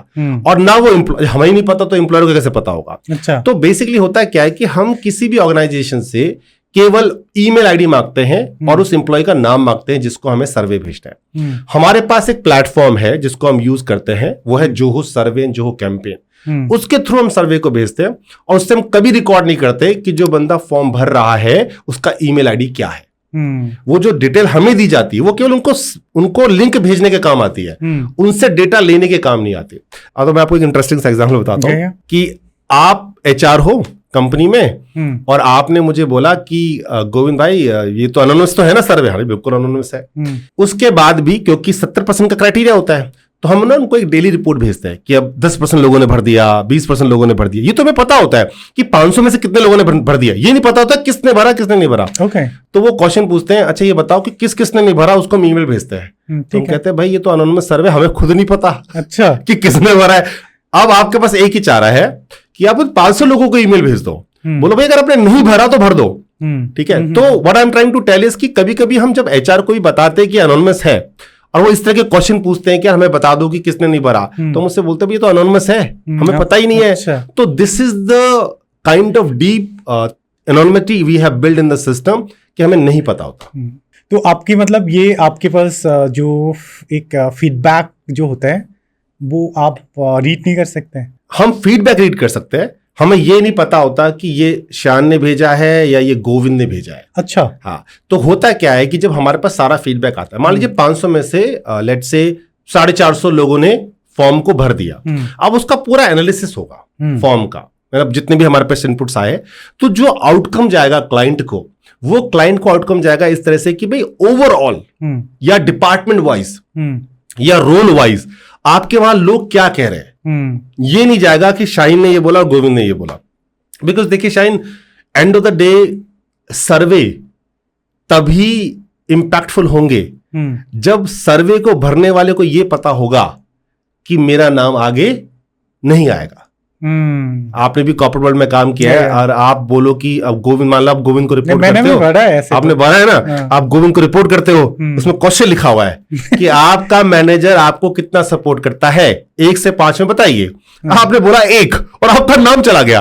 और ना वो हमें ही नहीं पता तो एम्प्लॉयर को कैसे पता होगा। अच्छा। तो बेसिकली होता है क्या है कि हम किसी भी ऑर्गेनाइजेशन से केवल ईमेल आईडी मांगते हैं और उस एम्प्लॉय का नाम मांगते हैं जिसको हमें सर्वे भेजना है। हमारे पास एक प्लेटफॉर्म है जिसको हम यूज करते हैं, वो है जोहो सर्वे, जोहो कैंपेन। उसके थ्रू हम सर्वे को भेजते हैं और उससे हम कभी रिकॉर्ड नहीं करते कि जो बंदा फॉर्म भर रहा है उसका ईमेल आईडी क्या है। वो जो डिटेल हमें दी जाती है वो केवल उनको लिंक भेजने के काम आती है, उनसे डेटा लेने के काम नहीं आती। अब तो मैं आपको एक इंटरेस्टिंग सा एग्जांपल बताता हूं कि आप एचआर हो कंपनी में और आपने मुझे बोला कि गोविंद भाई ये तो अनोनिमस तो है ना सर्वे? हाँ बिल्कुल अनोनिमस है। उसके बाद भी क्योंकि 70% का क्राइटेरिया होता है तो हम ना उनको एक डेली रिपोर्ट भेजते हैं कि अब 10% लोगों ने भर दिया, 20% लोगों ने भर दिया। ये तो हमें पता होता है कि 500 में से कितने लोगों ने भर दिया, ये नहीं पता होता किसने भरा किसने नहीं भरा। तो वो क्वेश्चन पूछते हैं, अच्छा ये बताओ कि किसने नहीं भरा, उसको हम ईमेल भेजते हैं। तो हम कहते हैं भाई ये तो अनोनिमस सर्वे, हमें खुद नहीं पता अच्छा कि किसने भरा है। अब आपके पास एक ही चारा है कि आप 500 लोगों को ईमेल भेज दो, बोलो भाई अगर आपने नहीं भरा तो भर दो, ठीक है। तो what I am trying to tell is कि कभी कभी हम जब एचआर को भी बताते हैं कि अनोनिमस है और वो इस तरह के क्वेश्चन पूछते हैं कि हमें बता दो कि किसने नहीं भरा, तो मुझसे बोलते हैं ये तो अनोनिमस है, हमें पता ही नहीं है। तो this is the kind of deep anonymity we have build in the system कि हमें नहीं पता होता। तो आपकी मतलब ये आपके पास जो एक फीडबैक जो होता है वो आप रीड नहीं कर सकते हैं? हम फीडबैक रीड कर सकते हैं, हमें ये नहीं पता होता कि ये शान ने भेजा है या ये गोविंद ने भेजा है। अच्छा। हाँ, तो होता क्या है कि जब हमारे पास सारा फीडबैक आता है, मान लीजिए 500 में से लेट से 450 लोगों ने फॉर्म को भर दिया, अब उसका पूरा एनालिसिस होगा फॉर्म का, मतलब जितने भी हमारे पास इनपुट्स आए, तो जो आउटकम जाएगा क्लाइंट को, वो क्लाइंट को आउटकम जाएगा इस तरह से कि भाई ओवरऑल या डिपार्टमेंट वाइज या रोल वाइज आपके वहां लोग क्या कह रहे हैं। ये नहीं जाएगा कि शाहीन ने ये बोला और गोविंद ने ये बोला। बिकॉज देखिए Shaheen, end of the day survey तभी इंपैक्टफुल होंगे जब सर्वे को भरने वाले को ये पता होगा कि मेरा नाम आगे नहीं आएगा। आपने भी कॉर्पोरेट वर्ल्ड में काम किया है और आप बोलो कि अब गोविंद, मान लो आप गोविंद को रिपोर्ट करते हो, आपने भरा है ना, आप गोविंद को रिपोर्ट करते हो, उसमें क्वेश्चन लिखा हुआ है कि आपका मैनेजर आपको कितना सपोर्ट करता है 1 से 5 में बताइए। आपने बोला 1 और आपका नाम चला गया,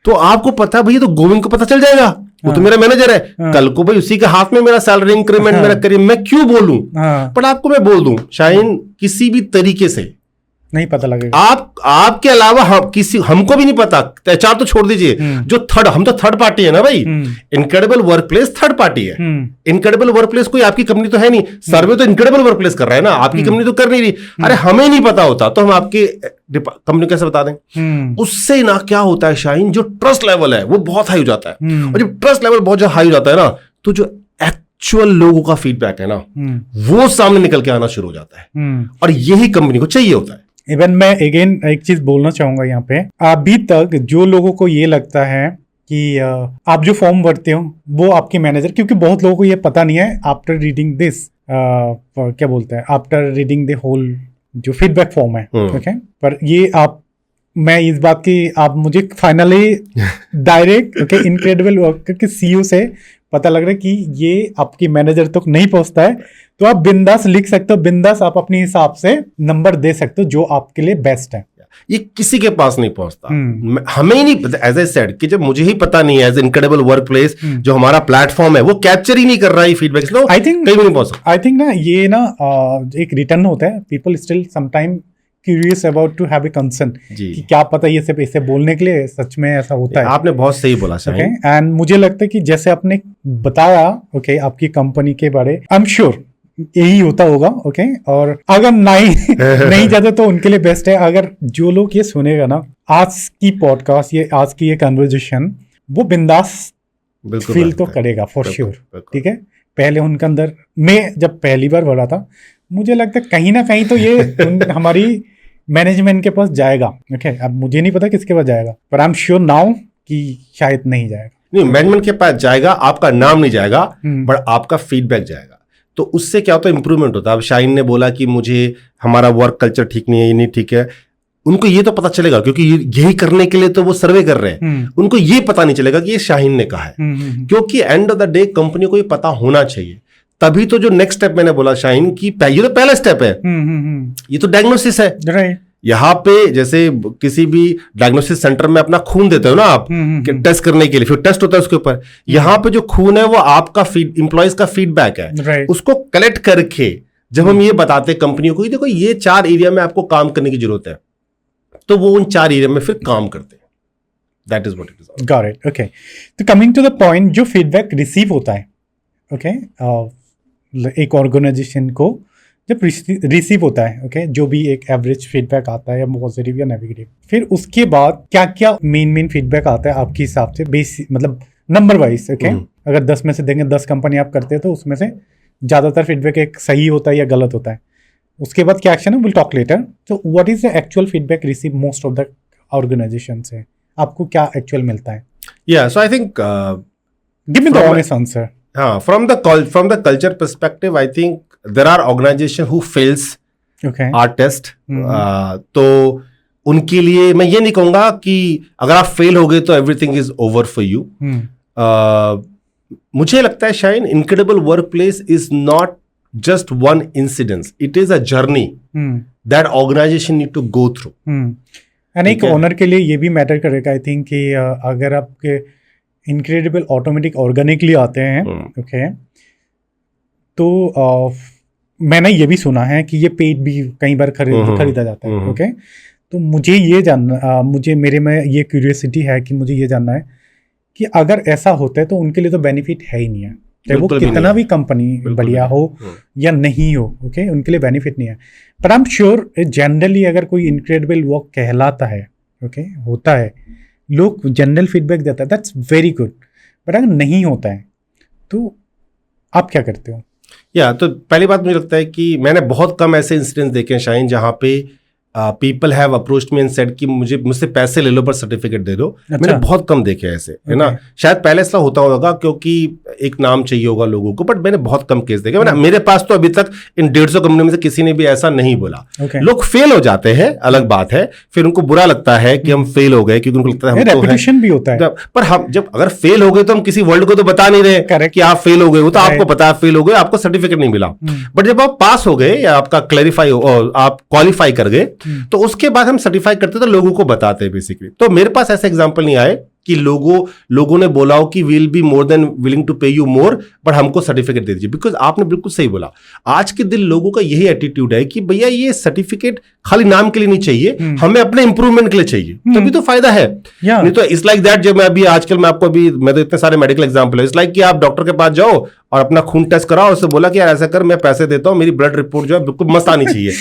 तो आपको पता भाई तो गोविंद को पता चल जाएगा, वो तो मेरा मैनेजर है, कल को भाई उसी के हाथ में मेरा सैलरी इंक्रीमेंट मेरा करियर, मैं क्यों बोलूं। पर आपको मैं बोल दूं शाहीन, किसी भी तरीके से नहीं पता लगेगा। आपके अलावा हमको भी नहीं पता, एचआर तो छोड़ दीजिए, जो हम तो थर्ड पार्टी है ना भाई। इनक्रेडिबल वर्कप्लेस थर्ड पार्टी है। इनक्रेडिबल वर्कप्लेस कोई आपकी कंपनी तो है नहीं, सर्वे तो इनक्रेडिबल वर्कप्लेस कर रहा है ना, आपकी कंपनी तो कर नहीं रही। अरे हमें नहीं पता होता तो हम आपकी कंपनी कैसे बता दें। उससे ना क्या होता है शाहीन, जो ट्रस्ट लेवल है वो बहुत हाई हो जाता है, और जब ट्रस्ट लेवल बहुत हाई हो जाता है ना, तो जो एक्चुअल लोगों का फीडबैक है ना, वो सामने निकल के आना शुरू हो जाता है, और यही कंपनी को चाहिए होता है। इवन मैं अगेन एक चीज बोलना चाहूंगा यहाँ पे, अभी तक जो लोगों को ये लगता है कि आप जो फॉर्म भरते हो वो आपके मैनेजर, क्योंकि बहुत लोगों को ये पता नहीं है आफ्टर रीडिंग दिस, क्या बोलते हैं, आफ्टर रीडिंग द होल जो फीडबैक फॉर्म है, ओके, पर ये मैं इस बात की आप मुझे finally direct okay incredible work के सीईओ से पता लग रहा है कि ये आपकी मैनेजर तक नहीं पहुंचता है, तो आप बिंदास लिख सकते हो, बिंदास आप अपने हिसाब से नंबर दे सकते हो जो आपके लिए बेस्ट है। ये किसी के पास नहीं पहुंचता, हमें ही नहीं, एज आई सेड कि जब मुझे ही पता नहीं है एज इनक्रेडिबल वर्कप्लेस जो हमारा प्लेटफॉर्म है वो कैप्चर ही नहीं कर रहा है फीडबैक, तो आई थिंक कहीं भी नहीं पहुंच सकता। आई थिंक ना ये ना एक रिटर्न होता है, people still sometime curious about to have a concern कि क्या पता ये सिर्फ इसे बोलने के लिए सच में ऐसा होता है। आपने बहुत सही बोला सर। एंड मुझे लगता है कि जैसे आपने बताया ओके आपकी कंपनी के बारे, आई एम श्योर यही होता होगा, ओके। और अगर नहीं जाता तो उनके लिए बेस्ट है। अगर जो लोग ये सुनेगा ना आज की पॉडकास्ट, ये आज की ये कन्वर्जेशन, वो बिंदास फील तो करेगा फॉर श्योर, ठीक है। पहले उनके अंदर, मैं जब पहली बार बढ़ा था, मुझे लगता है कहीं ना कहीं तो ये हमारी मैनेजमेंट के पास जाएगा, ओके। अब मुझे नहीं पता किसके पास जाएगा, पर आई एम श्योर नाउ कि शायद नहीं जाएगा। नहीं, मैनेजमेंट के पास जाएगा, आपका नाम नहीं जाएगा, बट आपका फीडबैक जाएगा। तो उससे क्या होता है, इंप्रूवमेंट होता है। अब शाहीन ने बोला कि मुझे हमारा वर्क कल्चर ठीक नहीं है, ये नहीं ठीक है, उनको ये तो पता चलेगा क्योंकि यही करने के लिए तो वो सर्वे कर रहे हैं। उनको ये पता नहीं चलेगा कि ये शाहीन ने कहा है, क्योंकि and of the day company को ये पता होना चाहिए। तभी तो जो नेक्स्ट स्टेप मैंने बोला शाहीन की, ये तो पहला स्टेप है, ये तो डायग्नोसिस है। यहाँ पे जैसे किसी भी डायग्नोसिस सेंटर में अपना खून देते हो ना आप टेस्ट करने के लिए, फिर टेस्ट होता है उसके ऊपर। यहाँ पे जो खून है वो आपका इंप्लॉइज का फीडबैक है, उसको कलेक्ट करके जब हम ये बताते हैं कंपनियों को, देखो ये 4 एरिया में आपको काम करने की जरूरत है, तो वो उन 4 एरिया में फिर काम करते हैं। That is what it is. Got it, okay. तो कमिंग टू द पॉइंट, जो फीडबैक रिसीव होता है, ओके, एक ऑर्गेनाइजेशन को जब रिसीव होता है, ओके, जो भी एक एवरेज फीडबैक आता है या पॉजिटिव या नेगेटिव, फिर उसके बाद क्या क्या मेन फीडबैक आता है आपके हिसाब से, बेसिक मतलब नंबर वाइज, ओके। अगर 10 में से देंगे, 10 कंपनी आप करते हैं तो उसमें से ज्यादातर फीडबैक एक सही होता है या गलत होता है, उसके बाद क्या एक्शन है, विल टॉक लेटर. तो what is the actual feedback receive most of the organisation से? आपको क्या एक्चुअल मिलता है? Yeah, so I think give me the honest answer. from the culture perspective, I think there are organizations who fails Okay. our test. तो उनके लिए मैं ये नहीं कहूंगा कि अगर आप फेल हो गए तो everything is over for you. मुझे लगता है शायद incredible work place is not just one incidence. It is a journey that organization need to go through. And एक ओनर के लिए ये भी मैटर करेगा आई थिंक कि अगर आपके इनक्रेडिबल ऑटोमेटिक ऑर्गेनिकली आते हैं, ओके, तो मैंने ये भी सुना है कि ये पेड भी कई बार खरीदा जाता है, ओके. तो मुझे ये जानना, मुझे मेरे में ये क्यूरियोसिटी है कि मुझे ये जानना है कि अगर ऐसा होता है तो उनके लिए तो बेनिफिट है ही नहीं है, चाहे वो कितना भी कंपनी बढ़िया हो या नहीं हो, ओके, उनके लिए बेनिफिट नहीं है. But I am sure generally अगर कोई इनक्रेडिबल वर्क कहलाता है, ओके, होता है, लोग जनरल फीडबैक देता है, दैट्स वेरी गुड. बट अगर नहीं होता है तो आप क्या करते हो? तो पहली बात मुझे लगता है कि मैंने बहुत कम ऐसे इंसिडेंट्स देखे हैं शाहीन जहाँ पे people have approached me and said कि मुझसे पैसे ले लो पर सर्टिफिकेट दे दो. मैंने बहुत कम देखे ऐसे, है ना. शायद पहले ऐसा होता होगा क्योंकि एक नाम चाहिए होगा लोगों को, बट मैंने बहुत कम केस देखे. मेरे पास तो अभी तक इन 150 कंपनी में से किसी ने भी ऐसा नहीं बोला. लोग फेल हो जाते हैं, अलग बात है, फिर उनको बुरा लगता है कि हम फेल हो गए, क्योंकि उनको लगता है रेपुटेशन भी होता है. पर हम जब अगर फेल हो गए तो हम किसी वर्ल्ड को तो बता नहीं रहे कि आप फेल हो गए. वो तो आपको पता है फेल हो गए, आपको सर्टिफिकेट नहीं मिला. बट जब आप पास हो गए या आपका क्लैरिफाई हो, आप क्वालिफाई कर गए, तो उसके बाद हम सर्टिफाई करते तो लोगों को बताते हैं बेसिकली. तो मेरे पास ऐसा एग्जांपल नहीं आए कि लोगों ने बोला हो कि we'll be more than willing to pay you more, but हमको सर्टिफिकेट दे दीजिए. बिकॉज आपने बिल्कुल सही बोला, आज के दिन लोगों का यही एटीट्यूड है कि भैया ये सर्टिफिकेट खाली नाम के लिए नहीं चाहिए, हमें अपने इंप्रूवमेंट के लिए चाहिए, तभी तो फायदा है. नहीं तो इट्स लाइक दैट. जब मैं अभी आजकल मैं तो इतने सारे मेडिकल एग्जाम्पल है, इट्स लाइक कि आप डॉक्टर के पास जाओ और अपना खून टेस्ट कराओ, उससे बोला कि यार ऐसा कर, मैं पैसे देता हूं, मेरी ब्लड रिपोर्ट जो है बिल्कुल मस्त आनी चाहिए.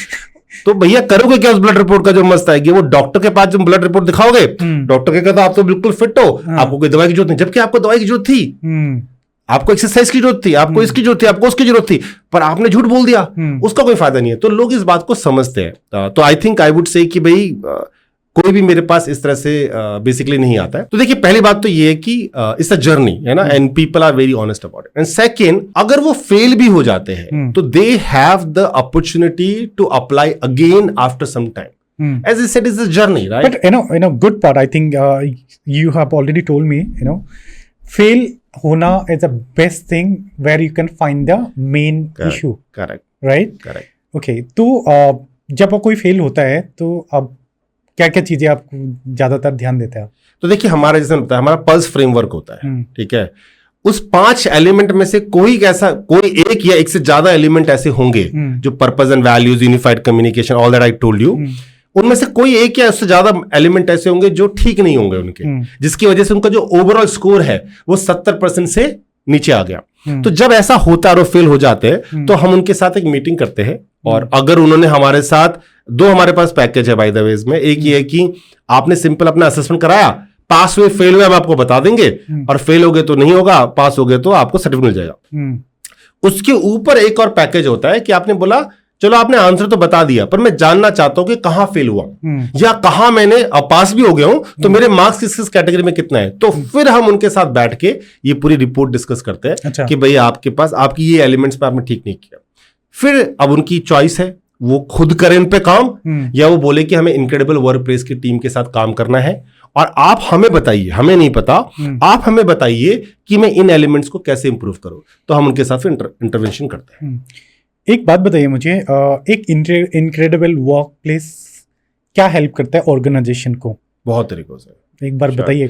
तो भैया करोगे क्या उस ब्लड रिपोर्ट का जो मस्त आएगी? वो डॉक्टर के पास जब ब्लड रिपोर्ट दिखाओगे, डॉक्टर के कहता आप तो बिल्कुल फिट हो, आपको कोई दवाई की जरूरत नहीं, जबकि आपको दवाई की जरूरत थी, आपको एक्सरसाइज की जरूरत थी, आपको इसकी जरूरत थी, आपको उसकी जरूरत थी, पर आपने झूठ बोल दिया, उसका कोई फायदा नहीं है. तो लोग इस बात को समझते हैं. तो I think I would say कि भाई कोई भी मेरे पास इस तरह से बेसिकली नहीं आता है. तो देखिए पहली बात तो ये है कि इट्स अ जर्नी, है ना, and people are very honest about it. And second, अगर वो फेल भी हो जाते हैं तो they have the opportunity to apply again after some time. As I said, it's a journey, right? But you know, good part. I think you have already told me. You know, fail होना is the best thing where you can find the main issue. Correct. Right? Correct. Okay. तो जब कोई fail होता है तो अब क्या क्या चीजें आपको ज्यादातर ध्यान देते हैं? तो देखिए हमारा जैसे होता है, हमारा पल्स फ्रेमवर्क होता है, ठीक है. उस 5 एलिमेंट में से कोई एक या एक से ज्यादा एलिमेंट ऐसे होंगे जो purpose and values, unified communication, all that I told you, उनमें से कोई एक या उससे ज्यादा एलिमेंट ऐसे होंगे जो ठीक नहीं होंगे उनके, जिसकी वजह से उनका जो ओवरऑल स्कोर है वो 70% से नीचे आ गया. तो जब ऐसा होता है और फेल हो जाते हैं तो हम उनके साथ एक मीटिंग करते हैं, और अगर उन्होंने हमारे साथ हमारे पास पैकेज है बाय द वे में. एक ये है कि आपने सिंपल अपना असेसमेंट कराया, पास हुए फेल हुए हम आपको बता देंगे, और फेल हो गए तो नहीं होगा, पास हो गए तो आपको सर्टिफिकेट मिल जाएगा. उसके ऊपर एक और पैकेज होता है कि आपने बोला चलो आपने आंसर तो बता दिया, पर मैं जानना चाहता हूं कि कहां फेल हुआ या कहां मैंने पास भी हो गया हूं, तो मेरे मार्क्स किस कैटेगरी में कितना है. तो फिर हम उनके साथ बैठ के ये पूरी रिपोर्ट डिस्कस करते हैं. अच्छा. कि भाई आपके पास आपकी ये एलिमेंट्स पे आपने ठीक नहीं किया. फिर अब उनकी चॉइस है, वो खुद करें इन पे काम, या वो बोले कि हमें इनक्रेडिबल वर्क प्लेस की टीम के साथ काम करना है और आप हमें बताइए, हमें नहीं पता, आप हमें बताइए कि मैं इन एलिमेंट्स को कैसे इंप्रूव करूं. तो हम उनके साथ इंटरवेंशन करते हैं. एक बात बताइए मुझे, एक इनक्रेडिबल वर्क प्लेस क्या हेल्प करता है ऑर्गेनाइजेशन को? बहुत तरीकों से, एक बार बताइए.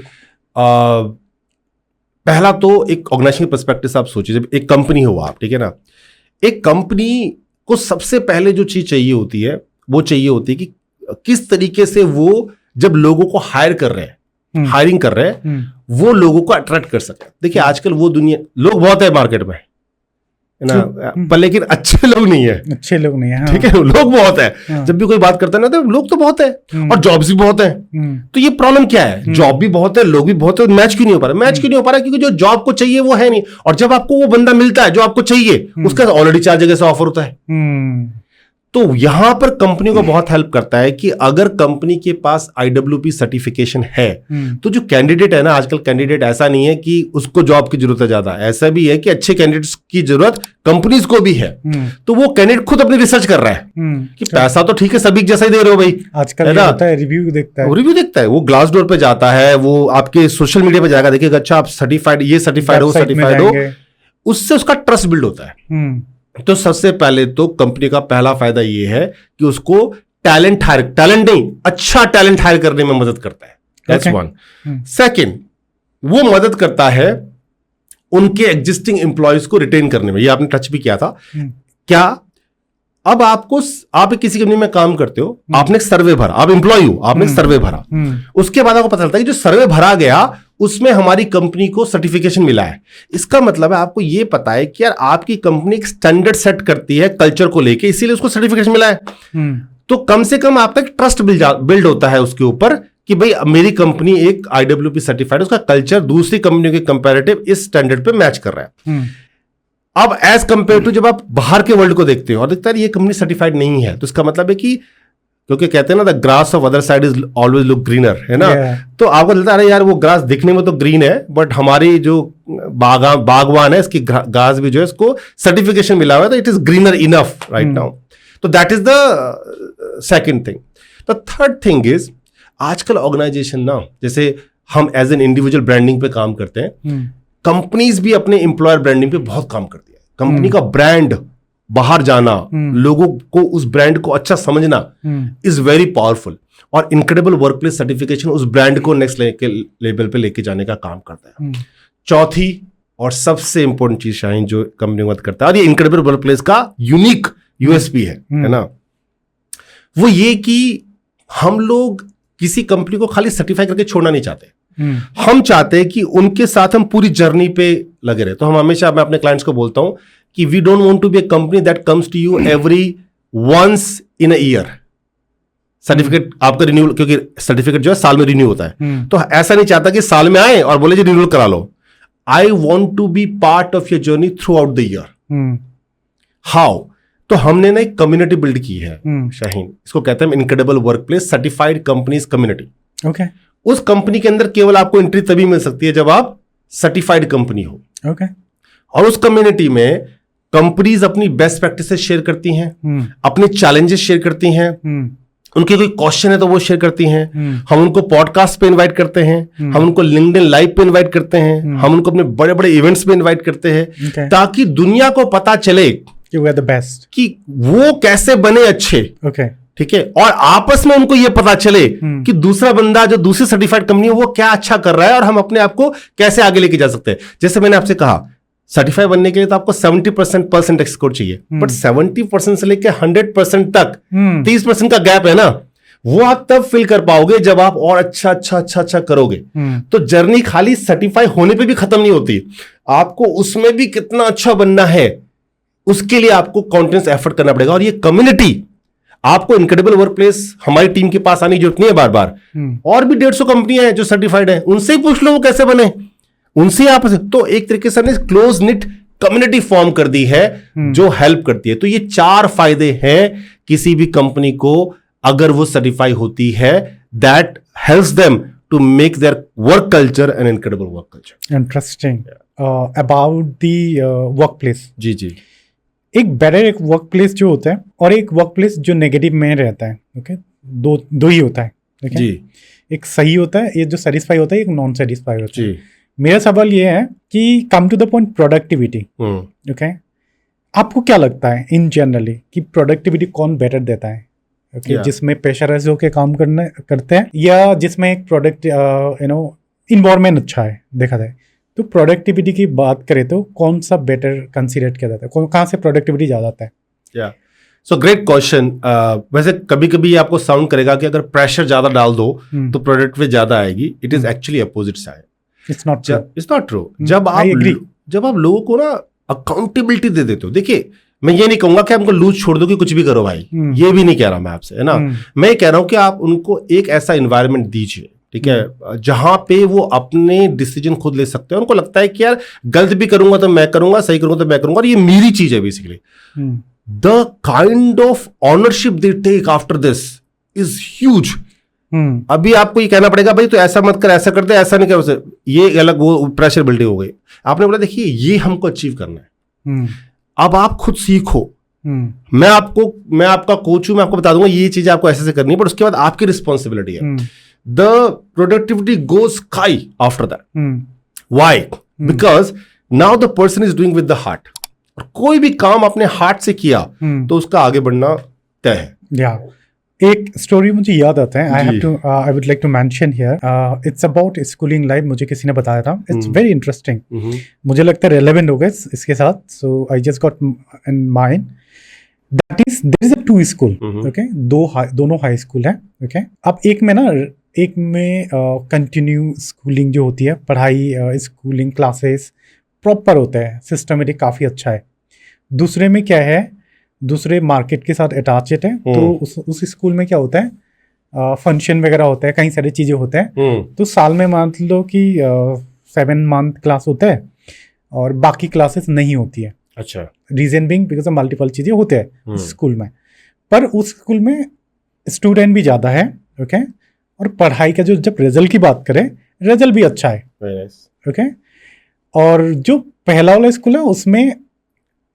पहला तो एक ऑर्गेनाइजेशन के पर्सपेक्टिव से आप सोचिए, जब एक कंपनी हो आप, ठीक है ना, एक कंपनी को सबसे पहले जो चीज चाहिए होती है वो चाहिए होती है कि किस तरीके से वो जब लोगों को हायर कर रहे हैं, हायरिंग कर रहे हैं, वो लोगों को अट्रैक्ट कर सके. देखिए आजकल वो दुनिया, लोग बहुत है मार्केट में, है ना, पर लेकिन अच्छे लोग नहीं है. अच्छे लोग नहीं है, ठीक है, लोग बहुत है. जब भी कोई बात करता है ना तो लोग तो बहुत है और जॉब्स भी बहुत है. तो ये प्रॉब्लम क्या है? जॉब भी बहुत है, लोग भी बहुत है, मैच क्यों नहीं हो पा रहा? मैच क्यों नहीं हो पा रहा? क्योंकि जो जॉब को चाहिए वो है नहीं, और जब आपको वो बंदा मिलता है जो आपको चाहिए, उसका ऑलरेडी 4 जगह से ऑफर होता है. तो यहां पर कंपनी को बहुत हेल्प करता है कि अगर कंपनी के पास IWP सर्टिफिकेशन है तो जो कैंडिडेट है ना, आजकल कैंडिडेट ऐसा नहीं है कि उसको जॉब की जरूरत है ज्यादा, ऐसा भी है कि अच्छे कैंडिडेट्स की जरूरत कंपनीज को भी है। तो वो कैंडिडेट खुद अपनी रिसर्च कर रहा है कि पैसा तो ठीक है सभी जैसा ही दे रहे हो भाई, आजकल क्या होता है, रिव्यू देखता है, वो ग्लास डोर पे जाता है, वो आपके सोशल मीडिया पे जाकर देखिएगा, अच्छा आप सर्टिफाइड, ये सर्टिफाइड हो, उससे उसका ट्रस्ट बिल्ड होता है। तो सबसे पहले तो कंपनी का पहला फायदा ये है कि उसको टैलेंट नहीं, अच्छा टैलेंट हायर करने में मदद करता है। That's one. सेकंड, वो मदद करता है उनके एग्जिस्टिंग एम्प्लॉयज को रिटेन करने में। ये आपने टच भी किया था। क्या अब आप किसी कंपनी में काम करते हो, आपने एक सर्वे भरा, आप एम्प्लॉय हो, आपने एक सर्वे भरा, उसके बाद आपको पता चलता है कि जो सर्वे भरा गया उसमें हमारी कंपनी को सर्टिफिकेशन मिला है। इसका मतलब है आपको यह पता है कि यार आपकी कंपनी एक स्टैंडर्ड सेट करती है कल्चर को लेके, इसीलिए उसको सर्टिफिकेशन मिला है। तो कम से कम आपका एक ट्रस्ट बिल्ड होता है उसके ऊपर कि भाई मेरी कंपनी एक IWP सर्टिफाइड, उसका कल्चर दूसरी कंपनियों के कंपैरेटिव इस स्टैंडर्ड पे मैच कर रहा है। अब एज कंपेयर टू जब आप बाहर के वर्ल्ड को देखते हो और देखते हैं ये कंपनी सर्टिफाइड नहीं है, तो इसका मतलब है कि, क्योंकि कहते हैं ना the grass of other side is always look greener, है ना। तो आपको लगता है अरे यार वो ग्रास दिखने में तो ग्रीन है, बट हमारी जो बागवान है इसकी घास भी जो है इसको सर्टिफिकेशन मिला हुआ है, तो it is greener enough right now. तो that is the second thing. The third thing is आजकल ऑर्गेनाइजेशन ना, जैसे हम एज एन इंडिविजुअल ब्रांडिंग पे काम करते हैं, कंपनीज भी अपने एम्प्लॉयर ब्रांडिंग पे बहुत काम करती है। कंपनी का ब्रांड बाहर जाना, लोगों को उस ब्रांड को अच्छा समझना इज वेरी पावरफुल, और इनक्रेडिबल वर्कप्लेस सर्टिफिकेशन उस ब्रांड को नेक्स्ट लेवल पे लेके जाने का काम करता है। चौथी और सबसे इंपॉर्टेंट चीज शाहीन जो कंपनी मदद करता है, और ये इनक्रेडिबल वर्कप्लेस का यूनिक USP है ना, वो ये कि हम लोग किसी कंपनी को खाली सर्टिफाई करके छोड़ना नहीं चाहते। हम चाहते हैं कि उनके साथ हम पूरी जर्नी पे लगे रहे। तो हम हमेशा, मैं अपने क्लाइंट्स को बोलता हूं कि we don't want to be a company that comes to you every once in a year. Certificate आपका रिन्यूअल, क्योंकि सर्टिफिकेट जो है साल में रिन्यू होता है, तो ऐसा नहीं चाहता कि साल में आए और बोले जी रिन्यूअल करा लो। I want to be part of your journey throughout the year. How? तो हमने ना एक कम्युनिटी बिल्ड की है शाहीन, इसको कहते हैं incredible workplace certified companies community. Okay. उस कंपनी के अंदर केवल आपको एंट्री तभी मिल सकती है जब आप सर्टिफाइड कंपनी हो। ओके। और उस कम्युनिटी में कंपनीज अपनी बेस्ट प्रैक्टिसेस शेयर करती हैं, अपने चैलेंजेस शेयर करती हैं, उनके कोई क्वेश्चन है तो वो शेयर करती हैं। हम उनको पॉडकास्ट पे इनवाइट करते हैं, हम उनको लिंक्डइन लाइव पे इनवाइट करते हैं, हम उनको अपने बड़े बड़े इवेंट्स पे इनवाइट करते हैं, ताकि दुनिया को पता चले कि वी आर द बेस्ट, कि वो कैसे बने अच्छे। ठीक है। और आपस में उनको ये पता चले कि दूसरा बंदा जो दूसरी सर्टिफाइड कंपनी है वो क्या अच्छा कर रहा है और हम अपने आप को कैसे आगे लेके जा सकते हैं। जैसे मैंने आपसे कहा, सर्टिफाइड बनने के लिए तो आपको 70% स्कोर चाहिए, बट 70% से लेकर 100% तक 30% का गैप है ना, वो आप तब फिल कर पाओगे जब आप और अच्छा करोगे। तो जर्नी खाली सर्टिफाई होने पे भी खत्म नहीं होती, आपको उसमें भी कितना अच्छा बनना है उसके लिए आपको कॉन्टिन्यूअस एफर्ट करना पड़ेगा। और ये कम्युनिटी आपको इनक्रेडिबल वर्कप्लेस हमारी टीम के पास आने की जरूरत नहीं है बार बार, और भी 150 कंपनियां हैं जो सर्टिफाइड हैं, उनसे ही पूछ लो वो कैसे बने, उनसे आप। तो एक तरीके से क्लोज निट कम्युनिटी फॉर्म कर दी है जो हेल्प करती है। तो ये 4 फायदे हैं किसी भी कंपनी को अगर वो सर्टिफाई होती है, that helps them to make their work culture an incredible work culture. Interesting. About the workplace, जी एक बेटर एक वर्क प्लेस जो होता है और एक वर्क प्लेस जो नेगेटिव में रहता है, ओके, दो ही होता है। जी। एक सही होता है, ये जो सेटिस्फाई होता है, एक नॉन सेटिस्फाई होता है। मेरा सवाल ये है कि come to the point productivity, okay, आपको क्या लगता है इन जनरली कि प्रोडक्टिविटी कौन बेटर देता है? ओके, जिसमें प्रेशराइज होकर काम करते हैं या जिसमें एक प्रोडक्ट इन्वायरमेंट अच्छा है देखा जाए, तो प्रोडक्टिविटी की बात करें तो कौन सा बेटर कंसीडर किया जाता है, कहाँ से प्रोडक्टिविटी ज़्यादा आता है? So great question. वैसे कभी कभी आपको साउंड करेगा कि अगर प्रेशर ज्यादा डाल दो तो प्रोडक्टिविटी ज्यादा आएगी। It is actually opposite side. It's not true. जब आप लोगों को ना अकाउंटेबिलिटी दे देते हो, देखिए मैं ये नहीं कहूंगा कि आपको लूज छोड़ दो कि कुछ भी करो भाई, ये भी नहीं कह रहा मैं आपसे, है ना। मैं कह रहा हूं कि आप उनको एक ऐसा एनवायरनमेंट दीजिए, ठीक है, जहां पे वो अपने डिसीजन खुद ले सकते हैं। उनको लगता है कि यार गलत भी करूंगा तो मैं करूंगा, सही करूंगा तो मैं करूंगा, और ये मेरी चीज है basically. the kind of ownership they take after this is huge. अभी आपको ये कहना पड़ेगा भाई तो ऐसा मत कर, ऐसा कर दे, ऐसा नहीं कर, ये अलग वो प्रेशर बिल्डिंग हो गई। आपने बोला देखिए ये हमको अचीव करना है, अब आप खुद सीखो, मैं आपका कोच हूं, मैं आपको बता दूंगा ये चीज आपको ऐसे करनी है, बट उसके बाद आपकी रिस्पॉन्सिबिलिटी है। The productivity goes sky after that. Why? Because now the person is doing with the heart. कोई भी काम अपने हार्ट से किया तो उसका आगे बढ़ना तय है। या एक स्टोरी मुझे याद आता है, I would like to mention here, it's about schooling life. मुझे किसी ने बताया था, इट्स वेरी इंटरेस्टिंग, मुझे लगता है रेलेवेंट होगा इसके साथ, so I just got in mind that is there is a two school, okay, दोनों हाई स्कूल है, ओके। अब एक में कंटिन्यू स्कूलिंग जो होती है, पढ़ाई, स्कूलिंग क्लासेस प्रॉपर होता है, सिस्टमेटिक काफ़ी अच्छा है। दूसरे में क्या है, दूसरे मार्केट के साथ अटैचड है, तो उस स्कूल में क्या होता है, फंक्शन वगैरह होता है, कई सारी चीज़ें होते हैं। तो साल में मान लो कि 7 मंथ क्लास होता है और बाकी क्लासेस नहीं होती है। अच्छा। रीजन बिंग बिकॉज मल्टीपल चीज़ें होते हैं उस स्कूल में, पर उस स्कूल में स्टूडेंट भी ज़्यादा है, ओके, और पढ़ाई का जब रिजल्ट की बात करें, रिजल्ट भी अच्छा है, ओके। और जो पहला वाला स्कूल है उसमें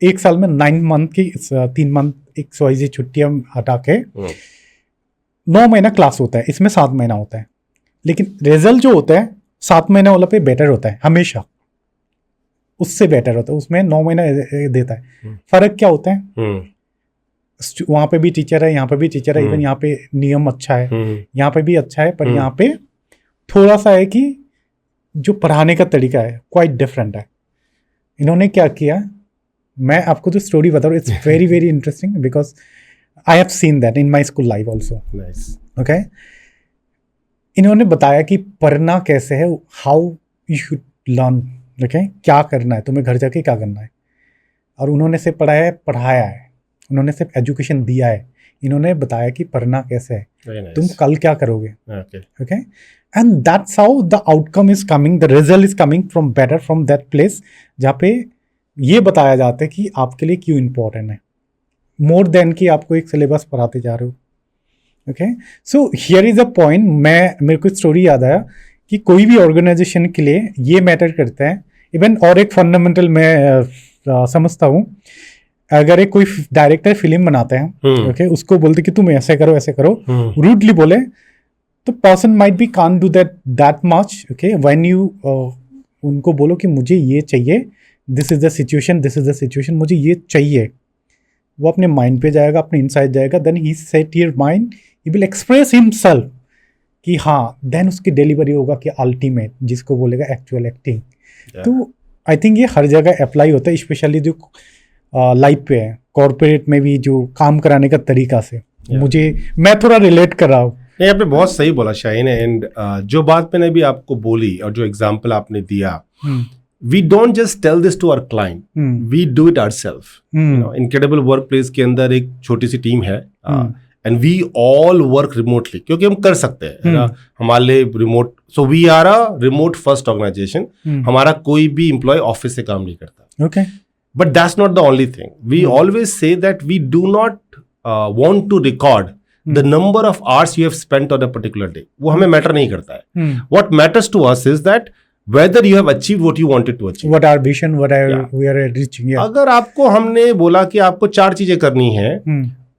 एक साल में 9 मंथ की 3 मंथ XYZ छुट्टियां हटा के 9 महीना क्लास होता है, इसमें 7 महीना होता है। लेकिन रिजल्ट जो होता है 7 महीना वाला पे बेटर होता है, हमेशा उससे बेटर होता है, उसमें 9 महीना देता है। फर्क क्या होता है, वहाँ पे भी टीचर है, यहाँ पे भी टीचर है, इवन यहाँ पे नियम अच्छा है, यहाँ पे भी अच्छा है, पर यहाँ पे थोड़ा सा है कि जो पढ़ाने का तरीका है क्वाइट डिफरेंट है। इन्होंने क्या किया, मैं आपको जो स्टोरी बता रहा हूँ, it's very very interesting because I have seen that in my school life also, okay. इन्होंने बताया कि पढ़ना कैसे है, how you should learn, okay, क्या करना है तुम्हें, घर जाके क्या करना है। और उन्होंने सिर्फ पढ़ाया है, उन्होंने सिर्फ एजुकेशन दिया है, इन्होंने बताया कि पढ़ना कैसे है, तुम कल क्या करोगे, okay. And that's how the outcome is coming, the result is coming from better from that place, जहाँ पे ये बताया जाता है कि आपके लिए क्यों इम्पोर्टेंट है, मोर देन कि आपको एक सिलेबस पढ़ाते जा रहे हो, okay. So here is a point, मेरे को स्टोरी याद आया कि कोई भी ऑर्गेनाइजेशन के लिए ये मैटर करता है। इवन और एक फंडामेंटल मैं समझता हूँ, अगर एक कोई डायरेक्टर फिल्म बनाते हैं, ओके, उसको बोलते कि तुम ऐसे करो, रूडली बोले, तो person might be can't do that much, okay. When you उनको बोलो कि मुझे ये चाहिए, दिस इज द सिचुएशन, मुझे ये चाहिए, वो अपने माइंड पे जाएगा, अपने इनसाइड जाएगा, then he set your mind, he will express himself कि हाँ, देन उसकी डिलीवरी होगा कि अल्टीमेट, जिसको बोलेगा एक्चुअल एक्टिंग। तो आई थिंक ये हर जगह अप्लाई होता है, स्पेशली जो लाइफ पे है, कॉर्पोरेट में भी जो काम कराने का तरीका से मैं थोड़ा रिलेट कर रहा हूँ। नहीं, आपने बहुत सही बोला शाहीन, एंड जो बात मैंने भी आपको बोली और जो एग्जांपल आपने दिया, we don't just tell this to our client, we do it ourselves. You know, Incredible Workplace के अंदर एक छोटी सी टीम है, and we all work remotely, क्योंकि हम कर सकते हैं, है ना, हमारे लिए remote, so we are a remote first organization, हमारा कोई भी एम्प्लॉय ऑफिस से काम नहीं करता, okay, but that's not the only thing. We always say that we do not want to record the number of hours you have spent on a particular day. वो हमें matter नहीं करता है। What matters to us is that whether you have achieved what you wanted to achieve, what our vision, what we are reaching, yeah. अगर आपको हमने बोला कि आपको 4 चीजें करनी है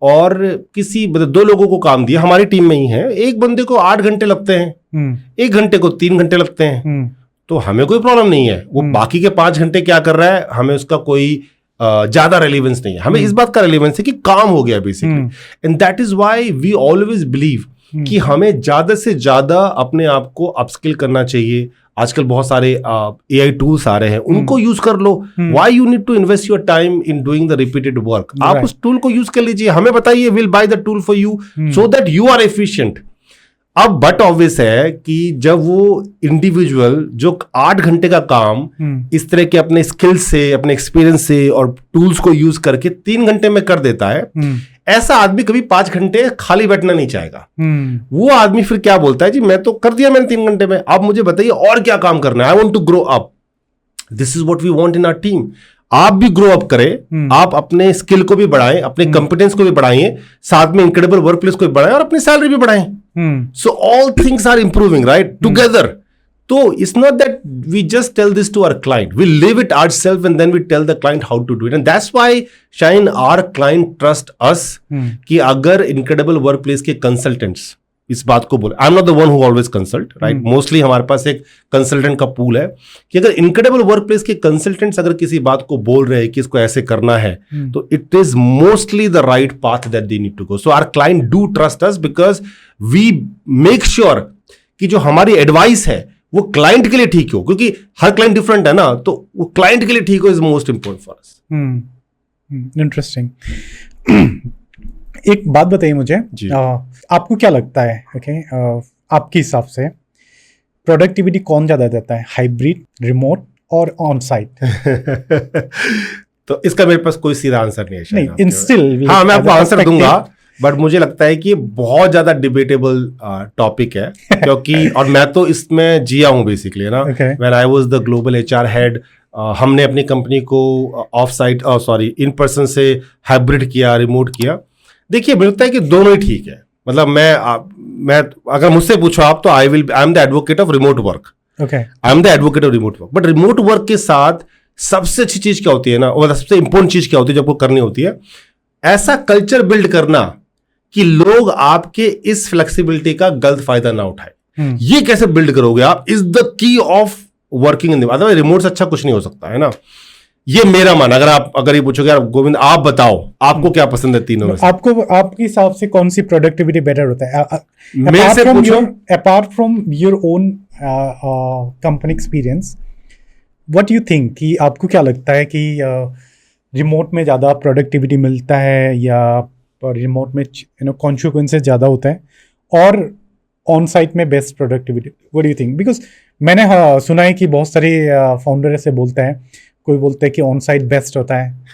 और किसी मतलब 2 लोगों को काम दिया, हमारी टीम में ही है, एक बंदे को 8 घंटे लगते हैं, 1 घंटे को 3 घंटे लगते हैं, तो हमें कोई प्रॉब्लम नहीं है, वो बाकी के 5 घंटे क्या कर रहा है, हमें उसका कोई ज्यादा रेलिवेंस नहीं है, हमें इस बात का रेलिवेंस है कि काम हो गया basically. And that is why we always believe कि हमें ज्यादा से ज्यादा अपने आप को अपस्किल करना चाहिए। आजकल बहुत सारे AI टूल्स आ रहे हैं, उनको यूज कर लो। Why you need to invest your time in doing the repeated work, आप उस टूल को यूज कर लीजिए, हमें बताइए, will buy the tool for you so that you are efficient. अब बट ऑब्वियस है कि जब वो इंडिविजुअल जो 8 घंटे का काम इस तरह के अपने स्किल से, अपने एक्सपीरियंस से और टूल्स को यूज करके 3 घंटे में कर देता है, ऐसा आदमी कभी 5 घंटे खाली बैठना नहीं चाहेगा। वो आदमी फिर क्या बोलता है, जी मैं तो कर दिया मैंने 3 घंटे में, आप मुझे बताइए और क्या काम करना है, I want to grow up, this is what we want in our team. आप भी ग्रो अप करें, आप अपने स्किल को भी बढ़ाएं, अपने कॉम्पिटेंस को भी बढ़ाएं, साथ में इनक्रेडिबल वर्क प्लेस को भी बढ़ाएं और अपनी सैलरी भी बढ़ाएं. So all things are improving right together. तो it's not that we just tell this to our client, we live it ourself and then we tell the client how to do it. And that's why Shaheen our client trust us कि अगर incredible work place के consultants इस बात को बोले, I am not the one who always consult right, mostly हमारे पास एक कंसल्टेंट का पूल है कि अगर इनक्रेडिबल वर्क प्लेस के कंसल्टेंट्स अगर किसी बात को बोल रहे हैं कि इसको ऐसे करना है, तो it is mostly the right path that they need to go. So our client do trust us because we make sure कि जो हमारी एडवाइस है वो क्लाइंट के लिए ठीक हो, क्योंकि हर क्लाइंट डिफरेंट है ना, तो वो क्लाइंट के लिए ठीक हो is most important for us. Interesting. एक बात बताइए मुझे, आपको क्या लगता है आपके हिसाब से प्रोडक्टिविटी कौन ज्यादा देता है, हाइब्रिड, रिमोट और ऑन साइट? तो इसका मेरे पास कोई सीधा आंसर नहीं है. नहीं, स्टिल हाँ, मैं आपको आंसर दूंगा, बट मुझे लगता है कि ये बहुत ज्यादा डिबेटेबल टॉपिक है क्योंकि और मैं तो इसमें जिया हूं बेसिकली ना. When I was the global HR head, हमने अपनी कंपनी को ऑफ साइट इन पर्सन से हाइब्रिड किया, रिमोट किया. देखिए, मुझे लगता है कि दोनों ही ठीक है. मतलब मैं अगर मुझसे पूछो आप, तो I am the advocate of remote work. I am the advocate of remote work. But remote work के साथ सबसे अच्छी चीज क्या होती है ना, और सबसे इंपॉर्टेंट चीज क्या होती है जब आपको करनी होती है, ऐसा कल्चर बिल्ड करना कि लोग आपके इस फ्लेक्सिबिलिटी का गलत फायदा ना उठाए. ये कैसे बिल्ड करोगे आप, is the key of working in otherwise remote से अच्छा कुछ नहीं हो सकता है ना. ये मेरा मन. अगर ये पूछोगे यार गोविंद आप बताओ आपको क्या पसंद है तीनों में से? आपको आपके हिसाब से कौन सी प्रोडक्टिविटी बेटर होता है apart from your own company experience? What you think कि आपको क्या लगता है कि रिमोट में ज़्यादा प्रोडक्टिविटी मिलता है या रिमोट में कॉन्सिक्वेंसेस ज़्यादा होता है, और ऑन साइट में best productivity? What do you think? Because मैंने सुना है कि बहुत सारे फाउंडर ऐसे बोलते हैं, कोई बोलता है कि ऑन साइट बेस्ट होता है.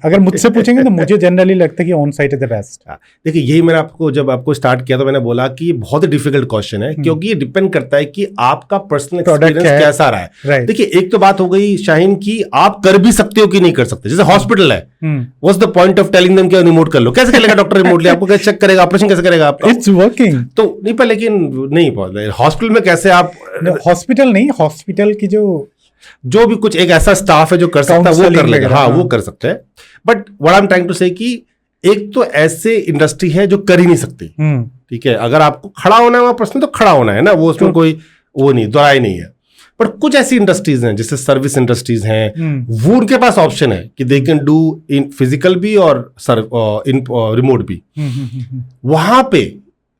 अगर मुझसे पूछेंगे तो मुझे जनरली लगता है कि on site is the best. देखिए, यही मैंने जब आपको स्टार्ट किया तो मैंने बोला कि ये बहुत ही डिफिकल्ट क्वेश्चन है क्योंकि ये डिपेंड करता है कि आपका पर्सनल एक्सपीरियंस कैसा रहा है. देखिए, एक तो बात हो गई शाहीन की आप कर भी सकते हो कि नहीं कर सकते. जैसे हॉस्पिटल है, what's the point of telling them कि रिमोट कर लो? कैसे करेगा डॉक्टर रिमोटली? आपको कैसे चेक करेगा, ऑपरेशन कैसे करेगा आपका? इट्स वर्किंग तो नहीं पर, लेकिन नहीं हॉस्पिटल में कैसे आप, हॉस्पिटल नहीं, हॉस्पिटल की जो भी कुछ एक ऐसा स्टाफ है जो कर सकता है वो कर लेगा. हाँ, वो कर सकते हैं. But what I am trying to say कि एक तो ऐसे इंडस्ट्री है जो कर ही नहीं सकती. ठीक है, अगर आपको खड़ा होना है वहां प्रश्न तो खड़ा होना है ना, वो उसमें कोई वो नहीं, दोहराई नहीं है. पर कुछ ऐसी इंडस्ट्रीज हैं जैसे सर्विस इंडस्ट्रीज हैं, वो उनके पास ऑप्शन है कि they can do in physical भी और इन रिमोट भी. वहां पे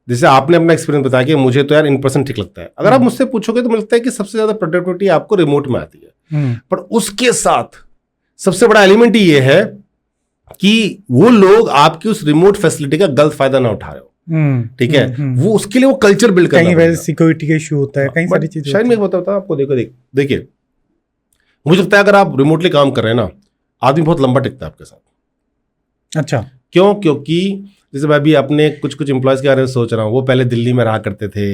जैसे आपने अपना एक्सपीरियंस बताया कि मुझे तो यार इन पर्सन ठीक लगता है. अगर आप मुझसे पूछोगे तो मुझे लगता है कि सबसे ज्यादा प्रोडक्टिविटी आपको रिमोट में आती है. पर उसके साथ सबसे बड़ा एलिमेंट ही ये है कि वो लोग आपकी उस रिमोट फैसिलिटी का गलत फायदा ना उठा रहे हो. ठीक है, वो उसके लिए वो कल्चर बिल्ड करना है. सिक्योरिटी का इशू होता है, कई सारी चीजें. शायद मैं बताता हूं आपको. देखिए, मुझे लगता है अगर आप रिमोटली काम कर रहे हैं ना, आदमी बहुत लंबा टिकता है आपके साथ. अच्छा, क्यों? क्योंकि जैसे मैं भी अपने कुछ एम्प्लॉयज के बारे में सोच रहा हूँ, वो पहले दिल्ली में रहा करते थे,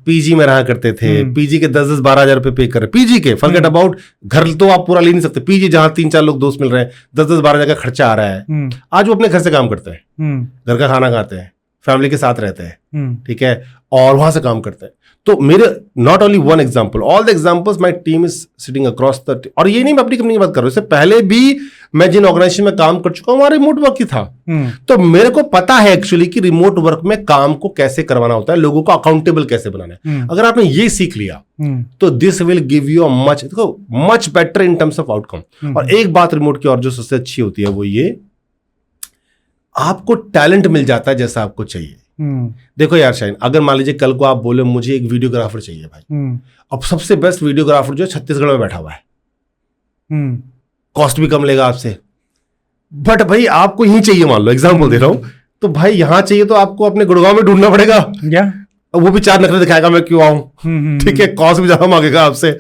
पीजी में रहा करते थे, पीजी के 10-12 हजार पे कर रहे, पीजी के फॉरगेट अबाउट घर तो आप पूरा ले नहीं सकते. पीजी जहां 3-4 लोग दोस्त मिल रहे हैं, 10-12 हजार का खर्चा आ रहा है. आज वो अपने घर से काम करते हैं, घर का खाना खाते हैं, फैमिली के साथ रहते हैं. ठीक है, और वहां से काम करते हैं. तो मेरे not only one example, all the examples my team is sitting across the. और ये नहीं मैं अपनी कंपनी की बात कर रहा हूं, इससे पहले भी मैं जिन ऑर्गेनाइजेशन में काम कर चुका हूं वहां रिमोट वर्क ही था. तो मेरे को पता है एक्चुअली कि रिमोट वर्क में काम को कैसे करवाना होता है, लोगों को अकाउंटेबल कैसे बनाना है. अगर आपने ये सीख लिया तो this will give you much better in terms of outcome. और एक बात रिमोट की और जो सबसे अच्छी होती है वो ये, आपको टैलेंट मिल जाता है जैसा आपको चाहिए. देखो यार शाहीन, अगर मान लीजिए कल को आप बोले मुझे एक वीडियोग्राफर चाहिए भाई, अब सबसे बेस्ट वीडियोग्राफर जो है छत्तीसगढ़ में बैठा हुआ है, कॉस्ट भी कम लेगा आपसे. बट भाई आपको यही चाहिए, मान लो एग्जांपल दे रहा हूं, तो भाई यहां चाहिए तो आपको अपने गुड़गांव में ढूंढना पड़ेगा. वो भी 4 नखरे दिखाएगा मैं क्यों आऊं. ठीक है, कॉस्ट भी ज्यादा मांगेगा आपसे.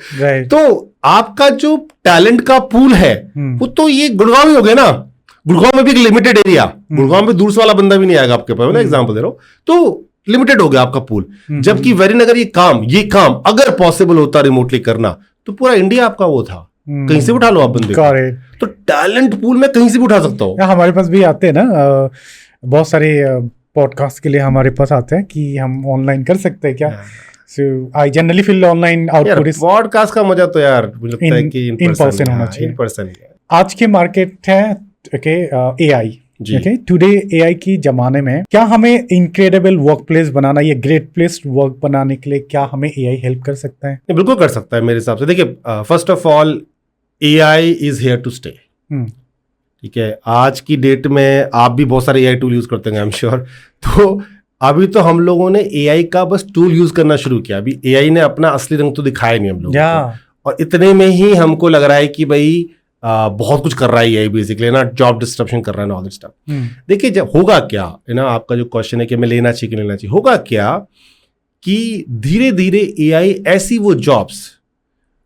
तो आपका जो टैलेंट का पूल है वो तो ये गुड़गांव ही हो गया ना. गुड़गांव में भी एक लिमिटेड एरिया, गुड़गांव में दूर से वाला बंदा भी नहीं आएगा आपके पास. मैं एग्जांपल दे रहा हूं, तो लिमिटेड हो गया आपका पूल. जबकि वेरी नगर ये काम अगर पॉसिबल होता रिमोटली करना तो पूरा इंडिया आपका वो था. कहीं से भी उठा लो आप बंदे को। Correct. तो टैलेंट पूल में कहीं से भी उठा सकता हो। या हमारे पास भी आते हैं ना बहुत सारे पॉडकास्ट के लिए हमारे पास आते हैं कि हम ऑनलाइन कर सकते हैं क्या। So I generally feel online output is podcast का मजा तो यार मुझे लगता है कि इन पर्सन होना चाहिए। In person. आज के मार्केट है ओके एआई। जी। ओके टुडे एआई की जमाने में क्या हमें इनक्रेडिबल वर्क प्लेस बनाना या ग्रेट प्लेस वर्क बनाने के लिए क्या हमें एआई हेल्प कर सकता है? बिल्कुल कर सकता है मेरे हिसाब से। देखिए first of all AI is here to stay. ठीक है, आज की डेट में आप भी बहुत सारे एआई टूल यूज करते हैं आई एम श्योर। तो अभी तो हम लोगों ने एआई का बस टूल यूज करना शुरू किया, अभी एआई ने अपना असली रंग तो दिखाया नहीं हम लोगों को। और इतने में ही हमको लग रहा है कि भाई बहुत कुछ कर रहा है एआई बेसिकली ना, जॉब डिस्ट्रप्शन कर रहा है, ऑल दैट स्टफ। देखिए जब होगा क्या है ना, आपका जो क्वेश्चन है कि मैं लेना चाहिए कि लेना चाहिए, होगा क्या कि धीरे धीरे एआई ऐसी वो जॉब्स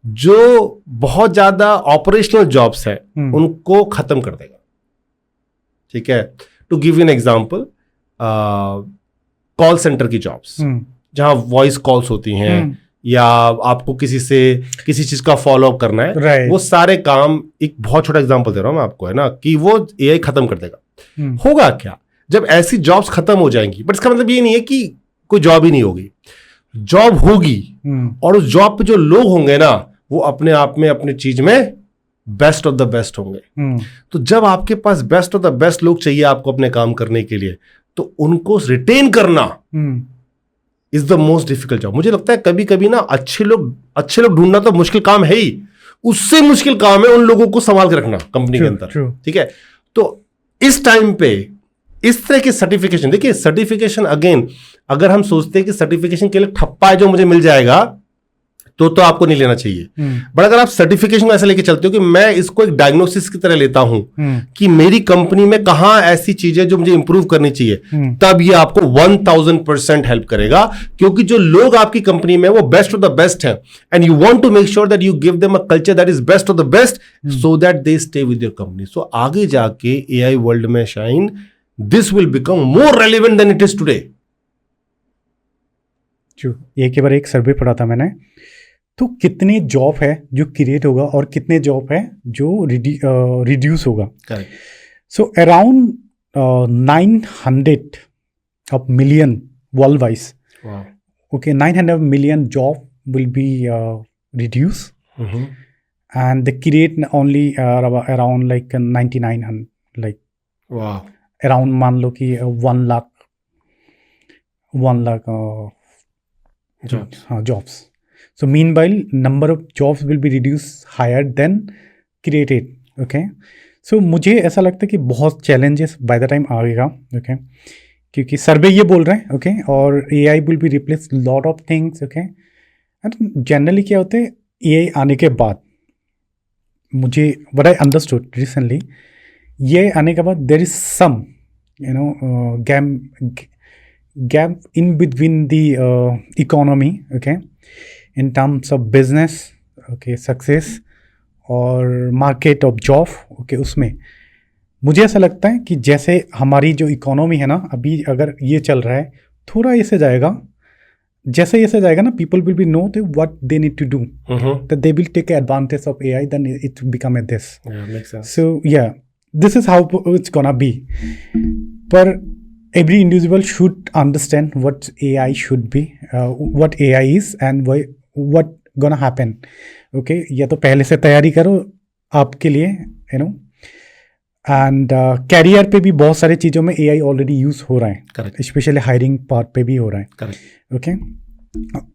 जो बहुत ज्यादा ऑपरेशनल जॉब्स है उनको खत्म कर देगा। ठीक है, to give you an example, call centre की जॉब्स जहां वॉइस कॉल्स होती हैं या आपको किसी से किसी चीज का फॉलो अप करना है, वो सारे काम, एक बहुत छोटा एग्जांपल दे रहा हूं मैं आपको है ना, कि वो एआई खत्म कर देगा। होगा क्या जब ऐसी जॉब्स खत्म हो जाएंगी, बट इसका मतलब ये नहीं है कि कोई जॉब ही नहीं होगी, जॉब होगी और उस जॉब पे जो लोग होंगे ना वो अपने आप में अपनी चीज में बेस्ट ऑफ द बेस्ट होंगे। तो जब आपके पास बेस्ट ऑफ द बेस्ट लोग चाहिए आपको अपने काम करने के लिए, तो उनको रिटेन करना is the most difficult job. मुझे लगता है कभी कभी ना अच्छे लोग ढूंढना तो मुश्किल काम है ही, उससे मुश्किल काम है उन लोगों को संभाल के रखना कंपनी के अंदर। ठीक है, तो इस टाइम पे इस तरह के सर्टिफिकेशन, देखिए सर्टिफिकेशन अगेन, अगर हम सोचते हैं कि सर्टिफिकेशन के लिए ठप्पा है जो मुझे मिल जाएगा तो आपको नहीं लेना चाहिए। बट अगर आप सर्टिफिकेशन ऐसे लेके चलते हो कि मैं इसको एक डायग्नोसिस की तरह लेता हूं कि मेरी कंपनी में कहां ऐसी चीजें जो मुझे इंप्रूव करनी चाहिए, तब ये आपको 1000% हेल्प करेगा, क्योंकि जो लोग आपकी कंपनी में वो बेस्ट ऑफ द बेस्ट हैं and you want to make sure that you give them a culture that is best of the best so that they stay with your company. So आगे जाके AI world में Shaheen this will become more relevant than it is today. एक बार एक सर्वे पढ़ा था मैंने, तो कितने जॉब है जो क्रिएट होगा और कितने जॉब है जो रिड्यूस होगा। So around 900 of million worldwide. Wow. Okay, 900 million job will be reduced, and they create only around like 9900, like wow, around मान लो कि 1 lakh jobs. So meanwhile, number of jobs will be reduced higher than created. Okay, so मुझे ऐसा लगता है कि बहुत challenges by the time आएगा. Okay, क्योंकि सर्वे ये बोल रहे हैं. Okay, और AI will be replace lot of things. Okay, and generally क्या होते हैं AI आने के बाद, मुझे what I understood recently, ये आने के बाद there is some gap in between the economy. Okay, in terms of business, okay, success और मार्केट ऑफ जॉब, ओके, उसमें मुझे ऐसा लगता है कि जैसे हमारी जो इकोनॉमी है ना, अभी अगर ये चल रहा है, थोड़ा ऐसे जाएगा, जैसे ऐसे जाएगा ना, people will be know what they need to do, that they will take advantage of AI, then it become a this. So yeah this is how it's gonna be. पर every individual should understand what AI should be, what AI is and what gonna happen. Okay, या तो पहले से तैयारी करो आपके लिए, and career पे भी बहुत सारी चीज़ों में AI ऑलरेडी यूज हो रहा है, स्पेशली हायरिंग पार्ट पे भी हो रहा है. ओके,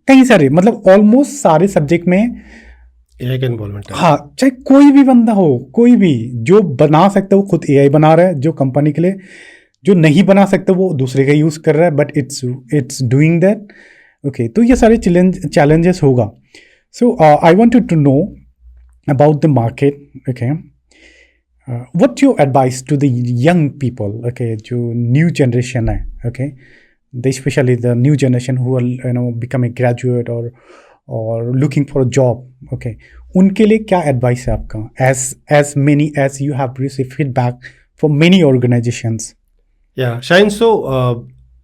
कई सारे, मतलब ऑलमोस्ट सारे सब्जेक्ट में AI का इन्वॉल्वमेंट है. हाँ, चाहे कोई भी बंदा हो, कोई भी जो बना सकता है वो खुद AI बना रहा है, जो कंपनी के लिए, जो नहीं बना सकते वो दूसरे का यूज़ कर रहा है, but it's doing that. Okay, तो ये सारे चैलेंजेस होगा. So I wanted to know about the market. Okay, what your advice to the young people, okay, जो न्यू जनरेशन है, okay, the specially the new generation who are become a graduate और looking for a job. Okay, उनके लिए क्या advice है आपका, as many as you have received feedback for many organisations? या shine, so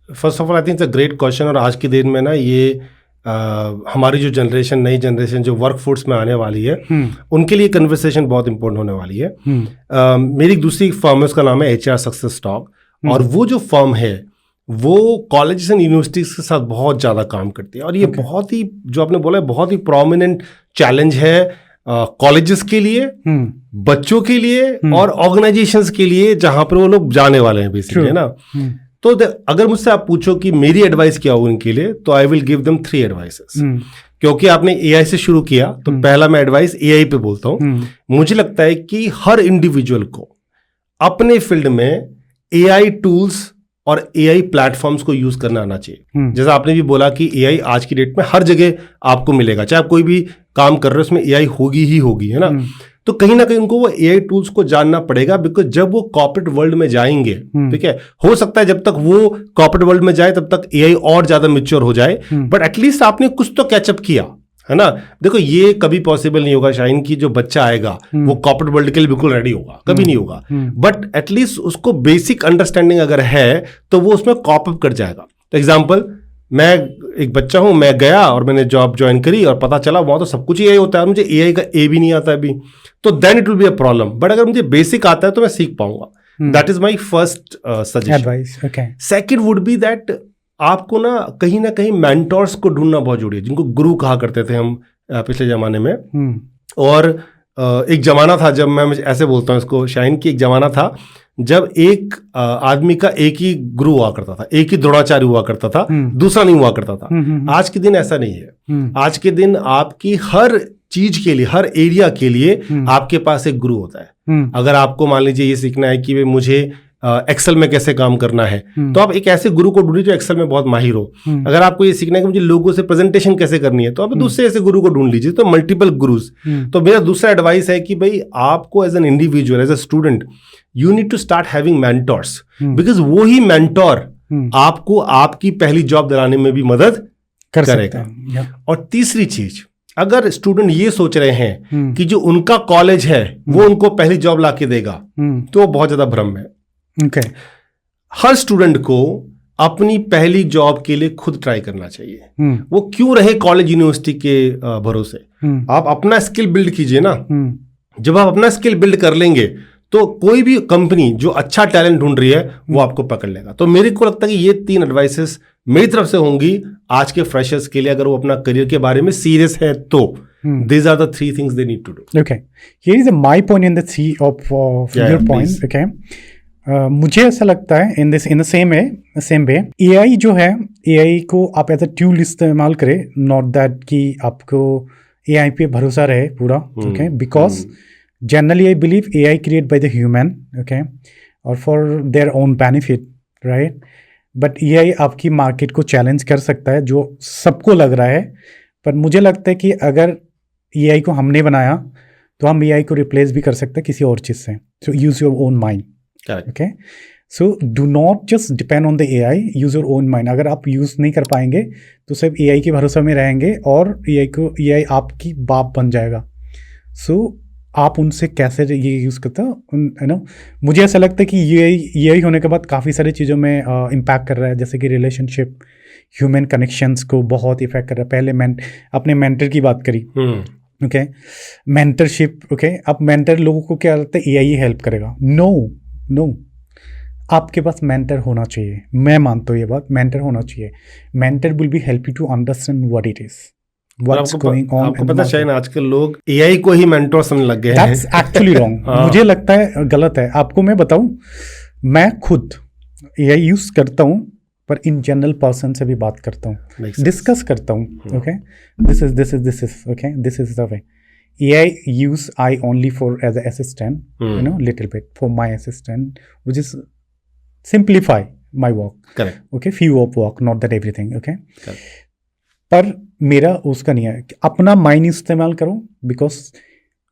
first of all I think it's a great question. और आज के दिन में ना ये हमारी जो जनरेशन, नई जनरेशन जो वर्क फोर्स में आने वाली है, उनके लिए कन्वर्सेशन बहुत इंपॉर्टेंट होने वाली है। मेरी एक दूसरी फर्म है, उसका नाम है HR सक्सेस टॉक, और वो जो फर्म है वो कॉलेजेस एंड यूनिवर्सिटीज के साथ बहुत ज़्यादा काम करती है। और ये बहुत ही, जो आपने बोला है, बहुत ही प्रोमिनेंट चैलेंज है कॉलेजेस के लिए, बच्चों के लिए और ऑर्गेनाइजेशंस के लिए, जहां पर वो लोग जाने वाले हैं बेसिकली, है ना। तो अगर मुझसे आप पूछो कि मेरी एडवाइस क्या हो उनके लिए, तो I will give them 3 advices. क्योंकि आपने AI से शुरू किया, तो पहला मैं एडवाइस AI पे बोलता हूं। मुझे लगता है कि हर इंडिविजुअल को अपने फील्ड में AI टूल्स और AI प्लेटफॉर्म्स को यूज करना आना चाहिए। जैसा आपने भी बोला कि AI आज की डेट में हर जगह आपको मिलेगा, चाहे आप कोई भी काम कर रहे हो उसमें AI होगी ही होगी, है ना। तो कहीं ना कहीं उनको वो AI टूल्स को जानना पड़ेगा, बिकॉज जब वो कॉर्पोरेट वर्ल्ड में जाएंगे, ठीक है, हो सकता है जब तक वो कॉर्पोरेट वर्ल्ड में जाए तब तक AI और ज्यादा मैच्योर हो जाए, बट एटलीस्ट आपने कुछ तो कैचअप किया, है ना। देखो, ये कभी पॉसिबल नहीं होगा शाइन की जो बच्चा आएगा वो कॉर्पोरेट वर्ल्ड के लिए बिल्कुल रेडी होगा, कभी नहीं होगा, बट एटलीस्ट उसको बेसिक अंडरस्टैंडिंग अगर है तो वो उसमें कॉप अप कर जाएगा। तो एग्जांपल, मैं एक बच्चा हूं, मैं गया और मैंने जॉब ज्वाइन करी और पता चला वहां तो सब कुछ AI होता है, मुझे AI का A भी नहीं आता अभी, तो then it will be a problem. But अगर मुझे बेसिक आता है तो मैं सीख पाऊंगा। That is my first suggestion. Second would be that आपको ना कहीं मेंटोर्स को ढूंढना बहुत जरूरी है, जिनको गुरु कहा करते थे हम पिछले जमाने में। और एक जमाना था, जब मैं ऐसे बोलता हूँ इसको शाइन, की एक जमाना था जब एक आदमी का एक ही गुरु हुआ करता था, एक ही द्रोणाचार्य हुआ करता था, दूसरा नहीं हुआ करता था। आज के दिन ऐसा नहीं है। आज के दिन आपकी हर चीज के लिए, हर एरिया के लिए आपके पास एक गुरु होता है। अगर आपको मान लीजिए ये सीखना है कि मुझे एक्सेल में कैसे काम करना है, तो आप एक ऐसे गुरु को ढूंढिए जो एक्सेल में बहुत माहिर हो। अगर आपको ये सीखना है कि मुझे लोगों से प्रेजेंटेशन कैसे करनी है, तो आप दूसरे ऐसे गुरु को ढूंढ लीजिए। तो मल्टीपल गुरुज। तो मेरा दूसरा एडवाइस है कि भाई आपको as an individual, as a student, you need to start having mentors, because वो ही मेंटोर आपको आपकी पहली जॉब दिलाने में भी मदद करेगा। और तीसरी चीज, अगर स्टूडेंट ये सोच रहे हैं कि जो उनका कॉलेज है वो उनको पहली जॉब ला के देगा, तो बहुत ज्यादा भ्रम है। हर स्टूडेंट को अपनी पहली जॉब के लिए खुद ट्राई करना चाहिए। वो क्यों रहे कॉलेज यूनिवर्सिटी के भरोसे। आप अपना स्किल बिल्ड कीजिए ना। जब आप अपना स्किल बिल्ड कर लेंगे तो कोई भी कंपनी जो अच्छा टैलेंट ढूंढ रही है वो आपको पकड़ लेगा। तो मेरे को लगता है कि ये 3 एडवाइसेस मेरी तरफ से होंगी आज के फ्रेशर्स के लिए, अगर वो अपना करियर के बारे में सीरियस है तो। These are the 3 things they need to do. Okay, here is my point in the C of your point. Please. Okay. मुझे ऐसा लगता है in the same way AI जो है, AI को आप एज अ टूल इस्तेमाल करें, नॉट दैट कि आपको AI पे भरोसा रहे पूरा। Okay, because generally I believe AI create by the human, okay, और for their own benefit, right. But AI आपकी मार्केट को चैलेंज कर सकता है, जो सबको लग रहा है। पर मुझे लगता है कि अगर AI को हमने बनाया तो हम AI को रिप्लेस भी कर सकते हैं किसी और चीज़ से। So use your own mind. Okay, so do not just depend on the AI, use your own mind. अगर आप यूज नहीं कर पाएंगे तो सिर्फ AI के भरोसे में रहेंगे और AI आपकी बाप बन जाएगा। So आप उनसे कैसे ये यूज़ करते हो, यू नो। मुझे ऐसा लगता है कि AI होने के बाद काफ़ी सारी चीज़ों में इम्पैक्ट कर रहा है, जैसे कि रिलेशनशिप, ह्यूमन कनेक्शंस को बहुत इफेक्ट कर रहा है। पहले अपने मेंटर की बात करी, ओके, मेंटरशिप, ओके। अब मेंटर लोगों को क्या लगता है AI ही हेल्प करेगा। नो, आपके पास मेंटर होना चाहिए। मैं मानता हूँ ये बात, मेंटर होना चाहिए। Mentor will be help you to understand what it is, what's going on. आपको पता है आजकल लोग AI को ही मेंटर समझने लग गए हैं। That's actually wrong. मुझे लगता है गलत है। आपको मैं बताऊं, मैं खुद AI यूज करता हूं, पर इन जनरल पर्सन से भी बात करता हूं, डिस्कस करता हूं। Okay, this is okay, this is the way. AI use I only for as an assistant, you know, little bit for my assistant, which is simplify my work. Correct. Okay, few of work, not that everything. Okay. Correct. पर मेरा उसका नहीं है, अपना mind इस्तेमाल करो। Because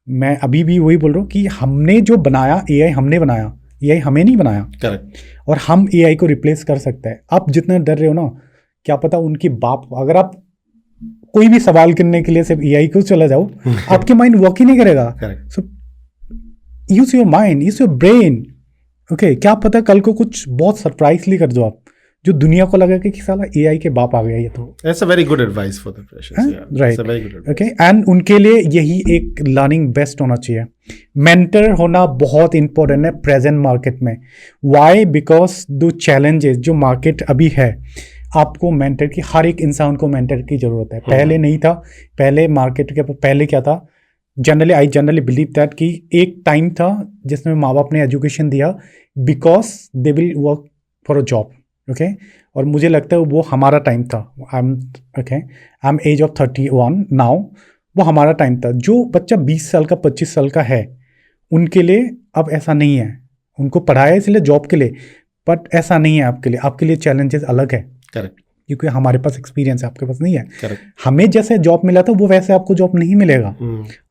मैं अभी भी वही बोल रहा हूँ कि हमने जो बनाया AI हमने बनाया, AI हमें नहीं बनाया। Correct. और हम AI को रिप्लेस कर सकते हैं। आप जितने डर रहे हो ना, क्या पता उनकी बाप, अगर आप कोई भी सवाल करने के लिए सिर्फ AI को चला जाओ, आपके माइंड वर्क ही नहीं करेगा। So use your mind, use your brain. Okay, क्या पता कल को कुछ बहुत सरप्राइजली कर दो आप, जो दुनिया को लगा कि साला AI के बाप आ गया ये तो। That's a very good advice for the freshers. Yeah, right, it's a very good advice. Okay, and उनके लिए यही एक लर्निंग बेस्ट होना चाहिए। मेंटर होना बहुत इंपॉर्टेंट है प्रेजेंट मार्केट में। वाई? बिकॉज दो चैलेंजेस जो मार्केट अभी है, आपको मेंटर की, हर एक इंसान को मेंटर की जरूरत है। पहले नहीं था, पहले मार्केट के पहले क्या था, आई जनरली बिलीव दैट कि एक टाइम था जिसमें माँ बाप ने एजुकेशन दिया because they will work for a job, okay. और मुझे लगता है वो हमारा टाइम था। I am age of 31 now. वो हमारा टाइम था। जो बच्चा 20 साल का 25 साल का है उनके लिए अब ऐसा नहीं है। उनको पढ़ाया इसलिए जॉब के लिए, बट ऐसा नहीं है आपके लिए। आपके लिए चैलेंजेस अलग है। करेक्ट। क्योंकि हमारे पास एक्सपीरियंस है, आपके पास नहीं है। करेक्ट। हमें जैसे जॉब मिला था वो वैसे आपको जॉब नहीं मिलेगा।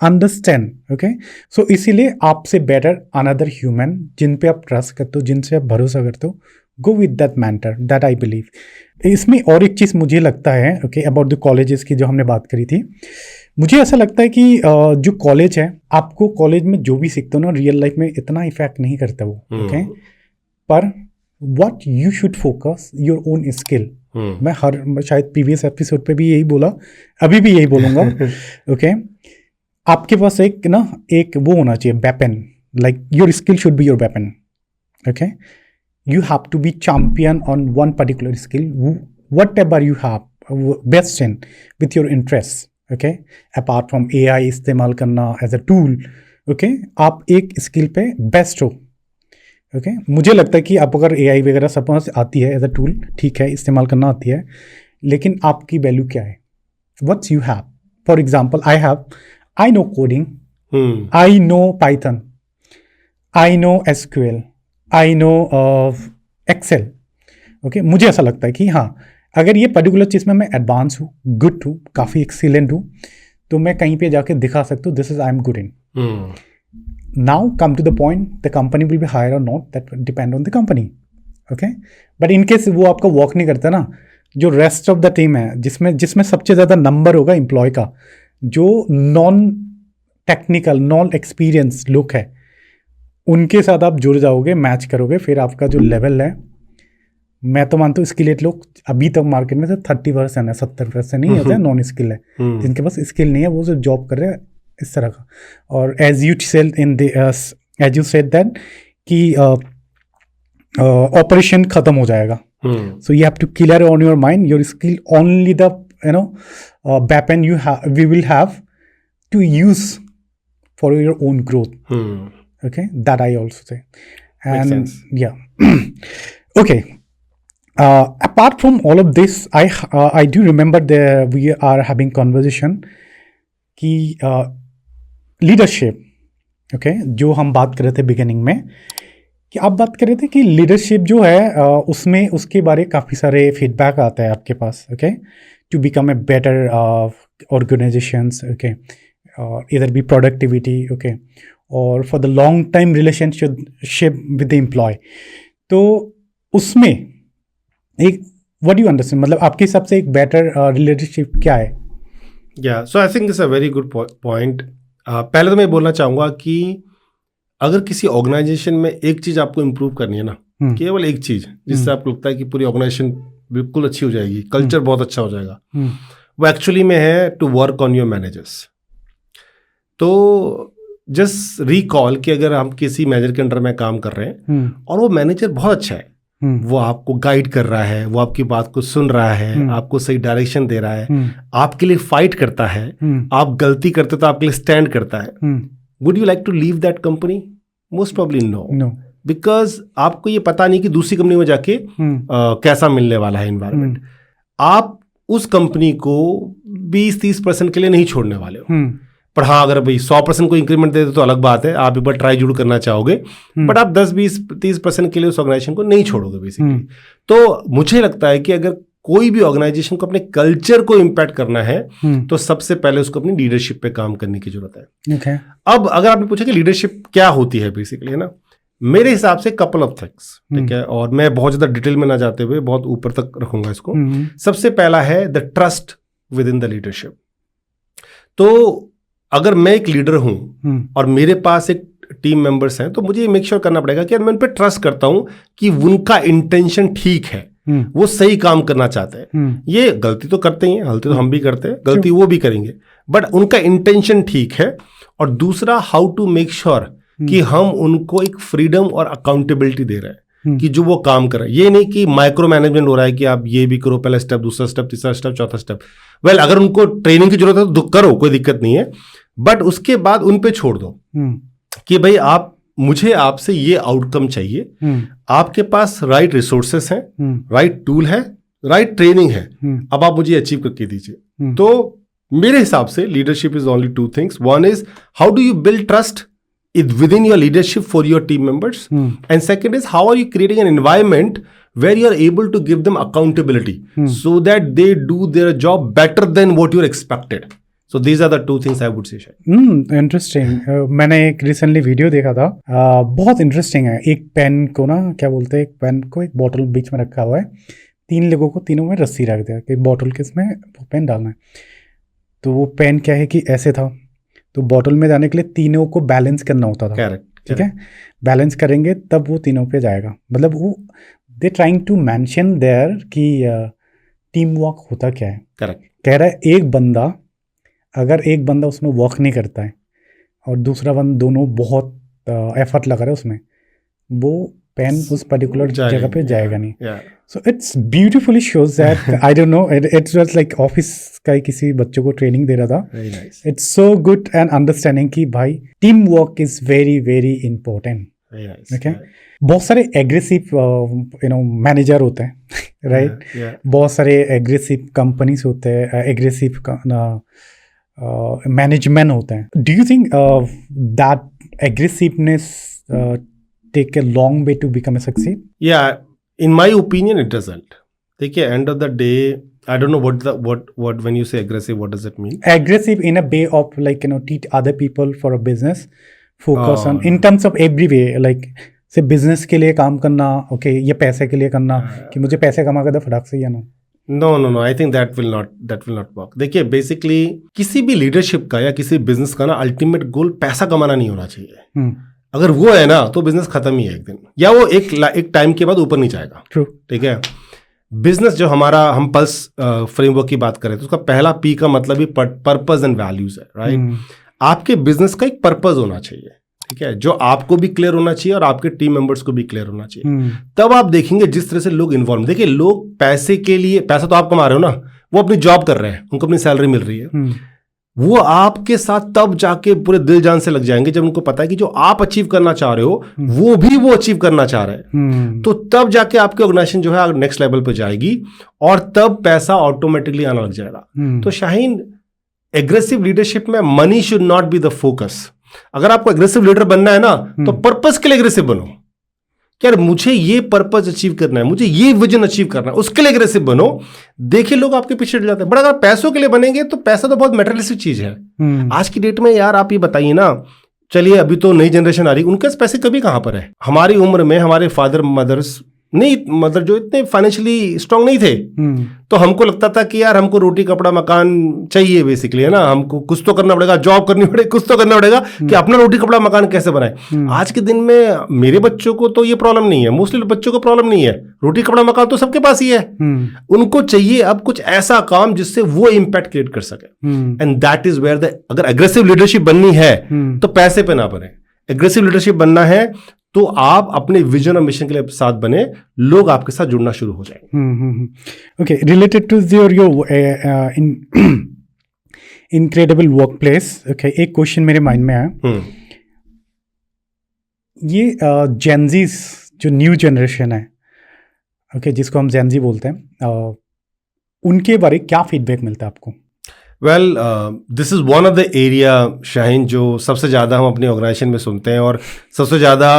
Understand, okay. सो इसीलिए आपसे बेटर अनदर ह्यूमन जिन पे आप ट्रस्ट करते हो, जिनसे आप भरोसा करते हो, go with that mentor, that I believe. इसमें और एक चीज़ मुझे लगता है, ओके, अबाउट द कॉलेजेस की जो हमने बात करी थी, मुझे ऐसा लगता है कि जो कॉलेज है, आपको कॉलेज में जो भी सीखते हो ना, रियल लाइफ में इतना इफेक्ट नहीं करता वो, ओके। पर what you should focus your own skill. मैं शायद प्रीवियस एपिसोड पे भी यही बोला, अभी भी यही बोलूँगा, ओके। आपके पास एक वो होना चाहिए weapon, like your skill should be your weapon, okay. You have to be champion on one particular skill, whatever you have best in with your interests, okay, apart from AI इस्तेमाल करना as a tool, okay, आप एक skill पे best हो, okay। मुझे लगता है कि आप अगर AI वगैरह सब आती है एज अ टूल, ठीक है, इस्तेमाल करना आती है, लेकिन आपकी वैल्यू क्या है, what's you have. For example, I know coding, I know Python, I know SQL, I know Excel, okay. मुझे ऐसा लगता है कि हाँ, अगर ये पर्टिकुलर चीज़ में मैं एडवांस हूँ, गुड हूँ, काफ़ी एक्सीलेंट हूँ, तो मैं कहीं पे जाके दिखा सकता हूँ this is I am good in. Now come to the point, the company will be hire और not, that depend on the company, okay. But in case वो आपका वर्क नहीं करता ना, जो रेस्ट ऑफ द टीम है, जिसमें सबसे ज़्यादा नंबर होगा एम्प्लॉय का, जो नॉन टेक्निकल, नॉन एक्सपीरियंस लोग है, उनके साथ आप जुड़ जाओगे, मैच करोगे, फिर आपका जो लेवल है, मैं तो मानता हूँ स्किलेट लोग अभी तक मार्केट में से 30% है, 70% नहीं होता है, नॉन स्किल है। जिनके पास स्किल नहीं है वो जो जॉब कर रहे हैं इस तरह का। और एज यू सेड दैट कि ऑपरेशन खत्म हो जाएगा, so you have to clear on your mind your skill, only the weapon we will have to use for your own growth, okay, that I also say. And makes sense. Yeah. Okay, apart from all of this, I do remember we are having conversation कि leadership, okay, जो हम बात कर रहे थे beginning में, कि आप बात कर रहे थे कि लीडरशिप जो है उसमें उसके बारे काफ़ी सारे फीडबैक आता है आपके पास, okay, to become a better organisations, okay, इधर भी प्रोडक्टिविटी, ओके, और for the long time relationship with the employ. तो उसमें एक व्हाट यू अंडरस्टैंड, मतलब आपके हिसाब से एक बेटर रिलेशनशिप क्या है? या so I think it's a very good point. पहले तो मैं बोलना चाहूँगा कि अगर किसी ऑर्गेनाइजेशन में एक चीज़ आपको इम्प्रूव करनी है ना, केवल एक चीज़ जिससे आपको लगता है कि पूरी ऑर्गेनाइजेशन बिल्कुल अच्छी हो जाएगी, कल्चर बहुत अच्छा हो जाएगा, वो एक्चुअली में है to work on your managers. तो जस्ट रिकॉल कि अगर हम किसी मैनेजर के अंडर में काम कर रहे हैं और वो मैनेजर बहुत अच्छा है, वो आपको गाइड कर रहा है, वो आपकी बात को सुन रहा है, आपको सही डायरेक्शन दे रहा है, आपके लिए फाइट करता है, आप गलती करते तो आपके लिए स्टैंड करता है, would you like to leave that company? Most probably no, because आपको ये पता नहीं कि दूसरी कंपनी में जाके कैसा मिलने वाला है एनवायरमेंट। आप उस कंपनी को 20-30% के लिए नहीं छोड़ने वाले हो। पर हाँ, अगर भाई 100% को इंक्रीमेंट दे दे तो अलग बात है, आप एक बार ट्राई जरूर करना चाहोगे, बट आप 10-20-30% के लिए उस ऑर्गेनाइजेशन को नहीं छोड़ोगे बेसिकली। तो मुझे लगता है कि अगर कोई भी ऑर्गेनाइजेशन को अपने कल्चर को इम्पैक्ट करना है तो सबसे पहले उसको अपनी लीडरशिप पे काम करने की जरूरत है। okay. अब अगर आपने पूछा कि लीडरशिप क्या होती है बेसिकली, है ना, मेरे हिसाब से कपल ऑफ थिंग्स, ठीक है, और मैं बहुत ज्यादा डिटेल में ना जाते हुए बहुत ऊपर तक रखूंगा इसको। सबसे पहला है the trust with in the leadership. तो अगर मैं एक लीडर हूं और मेरे पास एक टीम मेंबर्स हैं, तो मुझे मेक श्योर करना पड़ेगा कि मैं उन पर ट्रस्ट करता हूं कि उनका इंटेंशन ठीक है, वो सही काम करना चाहते हैं। ये गलती तो करते ही हैं, गलती तो हम भी करते हैं, गलती वो भी करेंगे, बट उनका इंटेंशन ठीक है। और दूसरा, हाउ टू मेक श्योर कि हम उनको एक फ्रीडम और अकाउंटेबिलिटी दे रहे हैं कि जो वो काम कर रहे हैं। ये नहीं कि माइक्रो मैनेजमेंट हो रहा है कि आप ये भी करो, पहला स्टेप, दूसरा स्टेप, तीसरा स्टेप, चौथा स्टेप। वेल, अगर उनको ट्रेनिंग की जरूरत है तो करो, कोई दिक्कत नहीं है, बट उसके बाद उन पे छोड़ दो कि भाई मुझे आपसे ये आउटकम चाहिए, आपके पास राइट रिसोर्सेस हैं, राइट टूल है, राइट ट्रेनिंग है, अब आप मुझे अचीव करके दीजिए। तो मेरे हिसाब से leadership is only two things. One is how do you build trust within your leadership for your team members, and second is how are you creating an environment where you are able to give them accountability so that they do their job better than what you're expected. So these are the two things I would say. Interesting. मैंने एक recently video देखा था, बहुत interesting है। एक pen को ना, क्या बोलते हैं, एक पेन को एक बॉटल बीच में रखा हुआ है, 3 लोगों को तीनों में रस्सी रख दिया कि बॉटल के इसमें पेन डालना है। तो वो पेन क्या है कि ऐसे था, तो बॉटल में जाने के लिए तीनों को बैलेंस करना होता था। ठीक है, बैलेंस करेंगे तब वो तीनों पे जाएगा। मतलब वो they trying to mention there कि टीम वर्क होता क्या है। कह रहा है अगर एक बंदा उसमें वर्क नहीं करता है और दूसरा बंदा, दोनों बहुत एफर्ट लगा रहे हैं उसमें, वो पेन उस पर्टिकुलर जगह पे जाएगा नहीं। So it's beautifully shows that I don't know, it's just like office का किसी बच्चों को ट्रेनिंग दे रहा था। It's so good and understanding कि भाई team work is very very important. Okay, बहुत सारे एग्रेसिव मैनेजर होते हैं, राइट? बहुत सारे एग्रेसिव कंपनीज होते हैं, एग्रेसिव मैनेजमेंट होते हैं। Do you think that aggressiveness take a long way to become a succeed? Yeah, in my opinion it doesn't. देखिए, end of the day, I don't know what when you say aggressive, what does it mean? Aggressive in a way of like, teach other people for a business, focus on in terms of every way, like से business के लिए काम करना, okay, ये पैसे के लिए करना कि मुझे पैसे कमा कर दे फटाक से, या ना? No, I think that will not work. देखिए, बेसिकली किसी भी लीडरशिप का या किसी बिजनेस का ना अल्टीमेट गोल पैसा कमाना नहीं होना चाहिए। अगर वो है ना तो बिजनेस खत्म ही है एक दिन, या वो एक टाइम के बाद ऊपर नहीं जाएगा। ठीक है, बिजनेस जो हम पल्स फ्रेमवर्क की बात करें तो उसका पहला पी का मतलब ही पर्पस एंड वैल्यूज है, राइट? आपके बिजनेस का एक पर्पस होना चाहिए, ठीक है, जो आपको भी क्लियर होना चाहिए और आपके टीम मेंबर्स को भी क्लियर होना चाहिए। तब आप देखेंगे जिस तरह से लोग इन्वॉल्व, देखिए, लोग पैसे के लिए, पैसा तो आप कमा रहे हो ना, वो अपनी जॉब कर रहे हैं, उनको अपनी सैलरी मिल रही है, वो आपके साथ तब जाके पूरे दिल जान से लग जाएंगे जब उनको पता है कि जो आप अचीव करना चाह रहे हो वो भी वो अचीव करना चाह रहे हैं। तो तब जाके आपकी ऑर्गेनाइजेशन जो है नेक्स्ट लेवल पे जाएगी और तब पैसा ऑटोमेटिकली आना लग जाएगा। तो शाहीन, एग्रेसिव लीडरशिप में money should not be the focus. अगर आपको एग्रेसिव लीडर बनना है ना, तो पर्पस के लिए एग्रेसिव बनो। यार, मुझे ये पर्पस अचीव करना है, मुझे ये विजन अचीव करना है, उसके लिए एग्रेसिव बनो। देखिए, लोग आपके पीछे हट जाते हैं। बट अगर पैसों के लिए बनेंगे तो पैसा तो बहुत मटेरियलिस्टिक चीज है आज की डेट में। यार, आप ये बताइए ना, चलिए अभी तो नई जनरेशन आ रही, उनके पास पैसे कभी कहां पर है? हमारी उम्र में हमारे फादर मदर जो इतने फाइनेंशियली स्ट्रांग नहीं थे, तो हमको लगता था कि यार हमको रोटी कपड़ा मकान चाहिए, बेसिकली, है ना, हमको कुछ तो करना पड़ेगा, जॉब करनी पड़ेगी, कुछ तो करना पड़ेगा कि अपना रोटी कपड़ा मकान कैसे बनाए। आज के दिन में मेरे बच्चों को तो ये प्रॉब्लम नहीं है, मोस्टली बच्चों को प्रॉब्लम नहीं है, रोटी कपड़ा मकान तो सबके पास ही है। उनको चाहिए अब कुछ ऐसा काम जिससे वो इम्पैक्ट क्रिएट कर सके। एंड दैट इज वेयर अगर एग्रेसिव लीडरशिप बननी है तो पैसे पे ना बने। एग्रेसिव लीडरशिप बनना है तो आप अपने विजन और मिशन के लिए साथ बने, लोग आपके साथ जुड़ना शुरू हो जाएंगे। Okay, related to your incredible work place, okay, एक क्वेश्चन मेरे माइंड में आया। ये जेनजीज जो न्यू जनरेशन है, ओके, जिसको हम जेनजी बोलते हैं, उनके बारे में क्या फीडबैक मिलता है आपको? Well, this is one of the area, Shaheen, जो सबसे ज़्यादा हम अपनी ऑर्गेनाइजेशन में सुनते हैं और सबसे ज़्यादा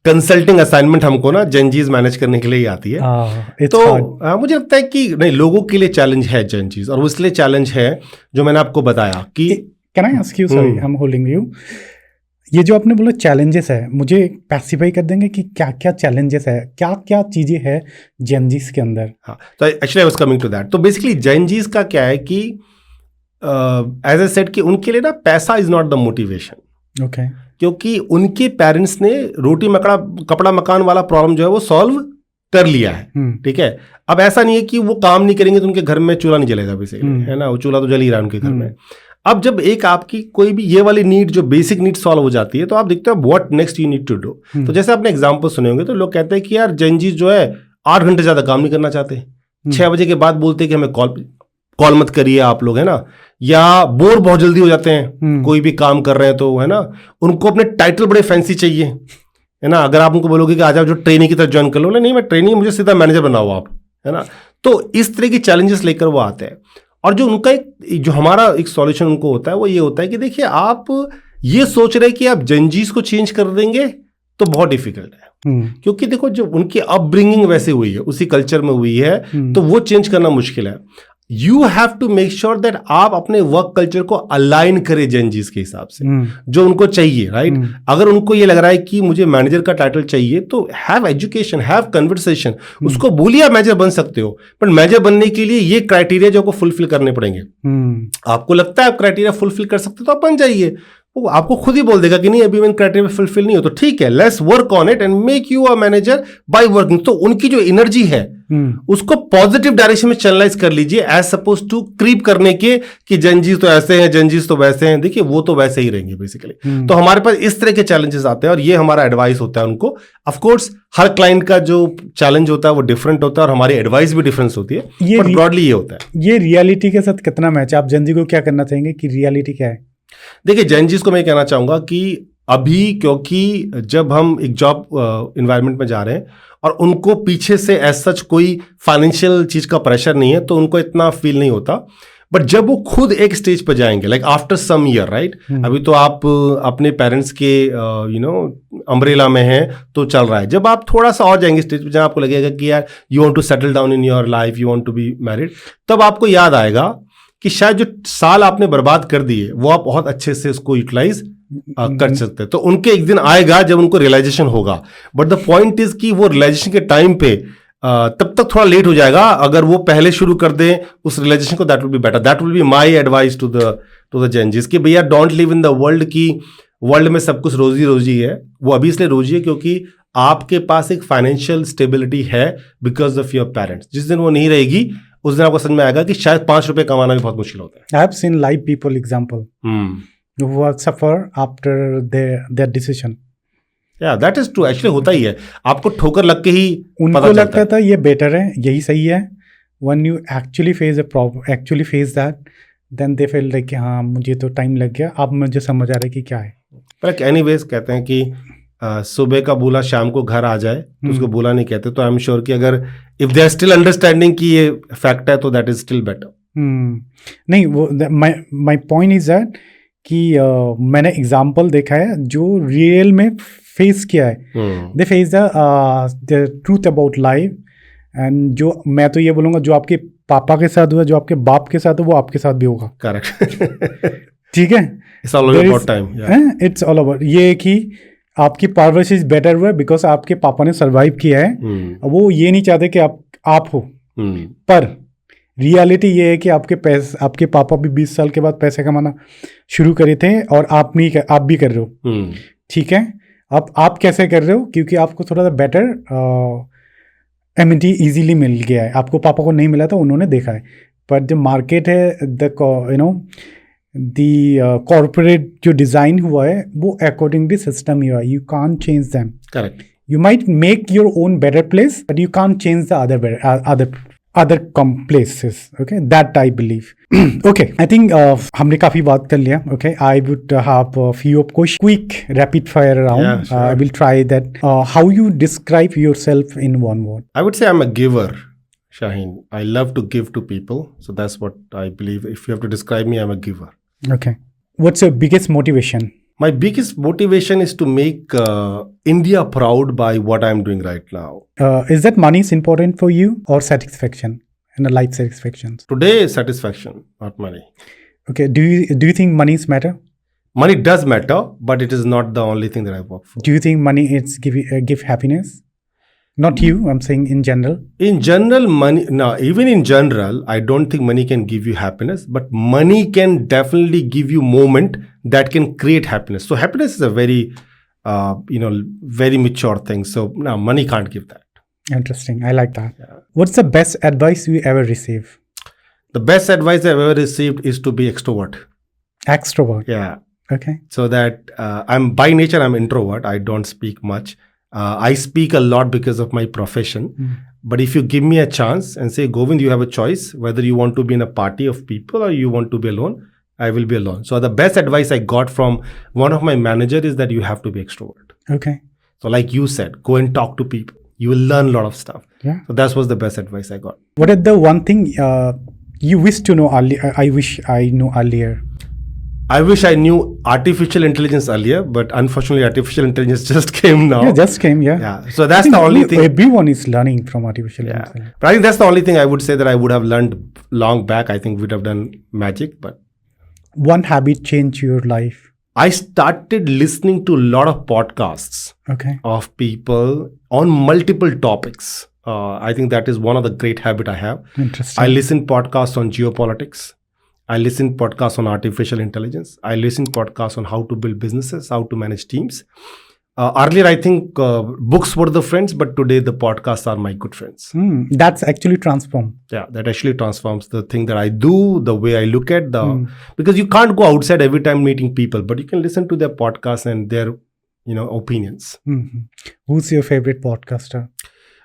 कंसल्टिंग असाइनमेंट हमको ना जेनजीज मैनेज करने के लिए ही आती है। तो मुझे लगता है कि नहीं, लोगों के लिए चैलेंज है जेनजीज, और वो इसलिए चैलेंज है जो मैंने आपको बताया कि can I ask you, sorry, I am holding you, ये जो आपने बोला चैलेंजेस है, मुझे पैसिफाई कर देंगे कि क्या क्या चैलेंजेस है, क्या क्या चीज़ें हैं जेनजीज के अंदर? हाँ, तो actually I was coming to that. तो बेसिकली जेनजीज का क्या है कि एज आई सेड कि उनके लिए ना पैसा इज नॉट द मोटिवेशन। क्योंकि उनके पेरेंट्स ने रोटी कपड़ा मकान वाला प्रॉब्लम जो है वो सॉल्व कर लिया है, ठीक है। अब ऐसा नहीं है कि वो काम नहीं करेंगे तो उनके घर में चूल्हा नहीं जलेगा बेसिकली, है ना, वो चूल्हा तो जल ही रहा है उनके घर में। अब जब एक आपकी कोई भी ये वाली नीड जो बेसिक नीड सॉल्व हो जाती है तो आप देखते हो what next you need to do. तो जैसे आपने एग्जांपल सुने होंगे तो लोग कहते हैं कि यार जेनजी जो है 8 घंटे ज्यादा काम नहीं करना चाहते, 6 बजे के बाद बोलते हैं कि हमें कॉल मत करिए आप लोग, है ना, या बोर बहुत जल्दी हो जाते हैं कोई भी काम कर रहे हैं तो, है ना, उनको अपने टाइटल बड़े फैंसी चाहिए, है ना। अगर आप उनको बोलोगे कि आज आप जो ट्रेनिंग की तरह ज्वाइन कर लो, नहीं मैं ट्रेनिंग, मुझे सीधा मैनेजर बनाओ आप, है ना। तो इस तरह की चैलेंजेस लेकर वो आते हैं। और जो उनका जो हमारा एक सॉल्यूशन उनको होता है वो ये होता है कि देखिए आप ये सोच रहे हैं कि आप जेनजीज को चेंज कर देंगे तो बहुत डिफिकल्ट है, क्योंकि देखो जो उनकी अपब्रिंगिंग वैसे हुई है, उसी कल्चर में हुई है, तो वो चेंज करना मुश्किल है। You have to make sure that आप अपने वर्क कल्चर को अलाइन करें जेनजीज के हिसाब से जो उनको चाहिए, राइट। अगर उनको ये लग रहा है कि मुझे मैनेजर का टाइटल चाहिए तो हैव एजुकेशन, हैव कन्वर्सेशन, उसको बोलिए आप मैनेजर बन सकते हो, पर मैनेजर बनने के लिए ये क्राइटेरिया जो आपको फुलफिल करने पड़ेंगे। आपको लगता है आप क्राइटेरिया फुलफिल कर सकते हो तो आप बन जाइए। वो आपको खुद ही बोल देगा कि नहीं अभी मैं क्राइटेरिया फुलफिल नहीं हो, तो ठीक है, let's work on it and make you a manager by working. तो उनकी जो एनर्जी है उसको पॉजिटिव डायरेक्शन में चैनलाइज कर लीजिए, एज सपोज टू क्रीप करने के कि जेनजीज तो ऐसे हैं, जेनजीज तो वैसे हैं। देखिए वो तो वैसे ही रहेंगे बेसिकली। तो हमारे पास इस तरह के चैलेंजेस आते हैं और ये हमारा एडवाइस होता है उनको। ऑफ कोर्स हर क्लाइंट का जो चैलेंज होता है वो डिफरेंट होता है और हमारी एडवाइस भी डिफरेंस होती है, बट ब्रॉडली ये होता है। ये रियलिटी के साथ कितना मैच है? आप जेनजी को क्या करना चाहेंगे कि रियलिटी क्या है? देखिए जेनजीज को मैं कहना चाहूंगा कि अभी क्योंकि जब हम एक जॉब इन्वायरमेंट में जा रहे हैं और उनको पीछे से एज सच कोई फाइनेंशियल चीज का प्रेशर नहीं है तो उनको इतना फील नहीं होता। बट जब वो खुद एक स्टेज पर जाएंगे, like after some year, right, अभी तो आप अपने पेरेंट्स के अम्ब्रेला में हैं तो चल रहा है। जब आप थोड़ा सा और जाएंगे स्टेज पर जहां आपको लगेगा कि यार you want to settle down in your life, you want to be married, तब आपको याद आएगा कि शायद जो साल आपने बर्बाद कर दिए वो आप बहुत अच्छे से उसको यूटिलाइज कर सकते हैं। तो उनके एक दिन आएगा जब उनको रियलाइजेशन होगा। बट द पॉइंट इज कि वो रियलाइजेशन के टाइम पे तब तक थोड़ा लेट हो जाएगा। अगर वो पहले शुरू कर दें उस रियलाइजेशन को, that will be better. That will be my advice to the Gen Zs कि भैया don't live in the world की वर्ल्ड में सब कुछ रोजी रोजी है। वो अभी इसलिए रोजी है क्योंकि आपके पास एक फाइनेंशियल स्टेबिलिटी है बिकॉज ऑफ योर पेरेंट्स। जिस दिन वो नहीं रहेगी उस दिन आपको समझ में आएगा कि शायद 5 रुपए कमाना भी बहुत मुश्किल होता है। I have seen live people example who suffer after their decision. Yeah, that is true. Actually होता ही है, आपको ठोकर लग के ही उनको लगता था ये बेटर है, यही सही है। When you actually face a problem, actually face that, then they feel like हाँ मुझे तो टाइम लग गया, अब मुझे समझ आ रहा है कि क्या है। पर एनीवेज कहते हैं कि सुबह का बुला शाम को घर आ जाए तो उसको बुला नहीं कहते। तो आई एम श्योर कि अगर if they are still understanding कि ये फैक्ट है तो दैट इज स्टिल बेटर। नहीं, वो माय पॉइंट इज दैट कि मैंने एग्जांपल देखा है जो रियल में फेस किया है। They face the truth about life. And जो मैं तो ये बोलूँगा जो आपके पापा के साथ हुआ, जो आपके बाप के साथ हुआ, वो आपके साथ भी होगा। करेक्ट। ठीक है, it's all about time. It's all about ये कि आपकी परवरिश बेटर हुआ बिकॉज आपके पापा ने सर्वाइव किया है। वो ये नहीं चाहते कि आप हो। पर रियलिटी ये है कि आपके पापा भी 20 साल के बाद पैसे कमाना शुरू करे थे और आप भी कर रहे हो। ठीक है, अब आप कैसे कर रहे हो? क्योंकि आपको थोड़ा सा बेटर एमिटी इजीली मिल गया है। आपको पापा को नहीं मिला था, उन्होंने देखा है। पर जो मार्केट है, द कॉर्पोरेट जो डिजाइन हुआ है वो अकॉर्डिंगली सिस्टम ही हुआ है। You can't change them. Correct. You might make your own better place, but you can't change the other places. Okay, that I believe. Okay, I think हमने काफी बात कर लिया. Okay, I would have a few questions, quick rapid fire round. Yeah, sure. I will try that. How you describe yourself in one word? I would say I'm a giver, Shaheen. I love to give to people, so that's what I believe. If you have to describe me, I'm a giver. Okay. What's your biggest motivation? My biggest motivation is to make India proud by what I'm doing right now. Is that money is important for you or satisfaction and a life satisfaction? Today, satisfaction, not money. Okay. Do you think money matter? Money does matter, but it is not the only thing that I work for. Do you think money is give happiness? Not you, I'm saying in general. In general, money, no, even in general, I don't think money can give you happiness, but money can definitely give you moment that can create happiness. So happiness is a very, very mature thing. So no, money can't give that. Interesting. I like that. Yeah. What's the best advice you ever receive? The best advice I've ever received is to be extrovert. Extrovert. Yeah. Okay. So that I'm by nature, I'm introvert. I don't speak much. I speak a lot because of my profession. But if you give me a chance and say, Govind, you have a choice whether you want to be in a party of people or you want to be alone, I will be alone. So the best advice I got from one of my managers is that you have to be extrovert. Okay. So like you said, go and talk to people. You will learn a lot of stuff. Yeah. So that was the best advice I got. What is the one thing you wish to know earlier? I wish I knew earlier. I wish I knew artificial intelligence earlier, but unfortunately, artificial intelligence just came now. Yeah, just came. Yeah. Yeah. So that's the only thing. Everyone is learning from artificial intelligence. But I think that's the only thing I would say that I would have learned long back. I think we'd have done magic. But one habit changed your life. I started listening to a lot of podcasts Okay. of people on multiple topics. I think that is one of the great habit I have. Interesting. I listen podcasts on geopolitics. I listen podcasts on artificial intelligence. I listen podcasts on how to build businesses, how to manage teams. Earlier, I think books were the friends, but today the podcasts are my good friends. That's actually transformed. Yeah, that actually transforms the thing that I do, the way I look at because you can't go outside every time meeting people, but you can listen to their podcasts and their, opinions. Who's your favorite podcaster?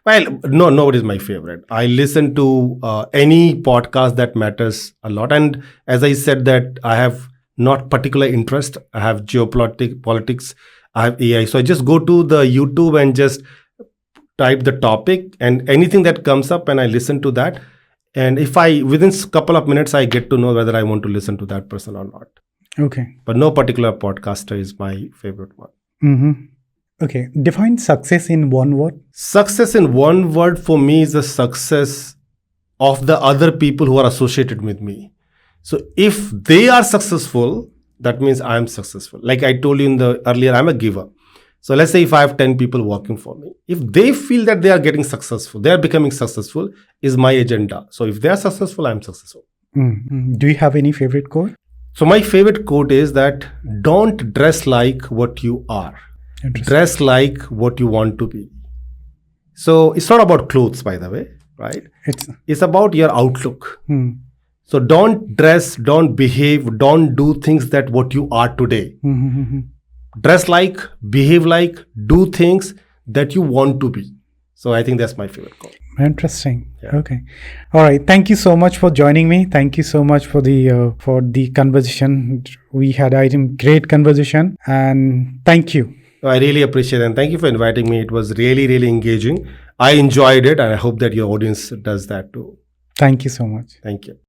Well, no, nobody is my favorite. I listen to any podcast that matters a lot. And as I said that I have not particular interest. I have geopolitics, I have AI. So I just go to the YouTube and just type the topic and anything that comes up and I listen to that. And if within a couple of minutes, I get to know whether I want to listen to that person or not. Okay. But no particular podcaster is my favorite one. Okay. Define success in one word. Success in one word for me is the success of the other people who are associated with me. So if they are successful, that means I am successful. Like I told you earlier, I'm a giver. So let's say if I have 10 people working for me, if they feel that they are getting successful, they are becoming successful, is my agenda. So if they are successful, I'm successful. Do you have any favorite quote? So my favorite quote is that don't dress like what you are. Dress like what you want to be. So it's not about clothes, by the way, right? It's about your outlook. So don't dress, don't behave, don't do things that what you are today. Dress like, behave like, do things that you want to be. So I think that's my favorite quote. Interesting. Yeah. Okay. All right. Thank you so much for joining me. Thank you so much for the conversation. We had a great conversation and thank you. I really appreciate it and thank you for inviting me. It was really, really engaging. I enjoyed it and I hope that your audience does that too. Thank you so much. Thank you.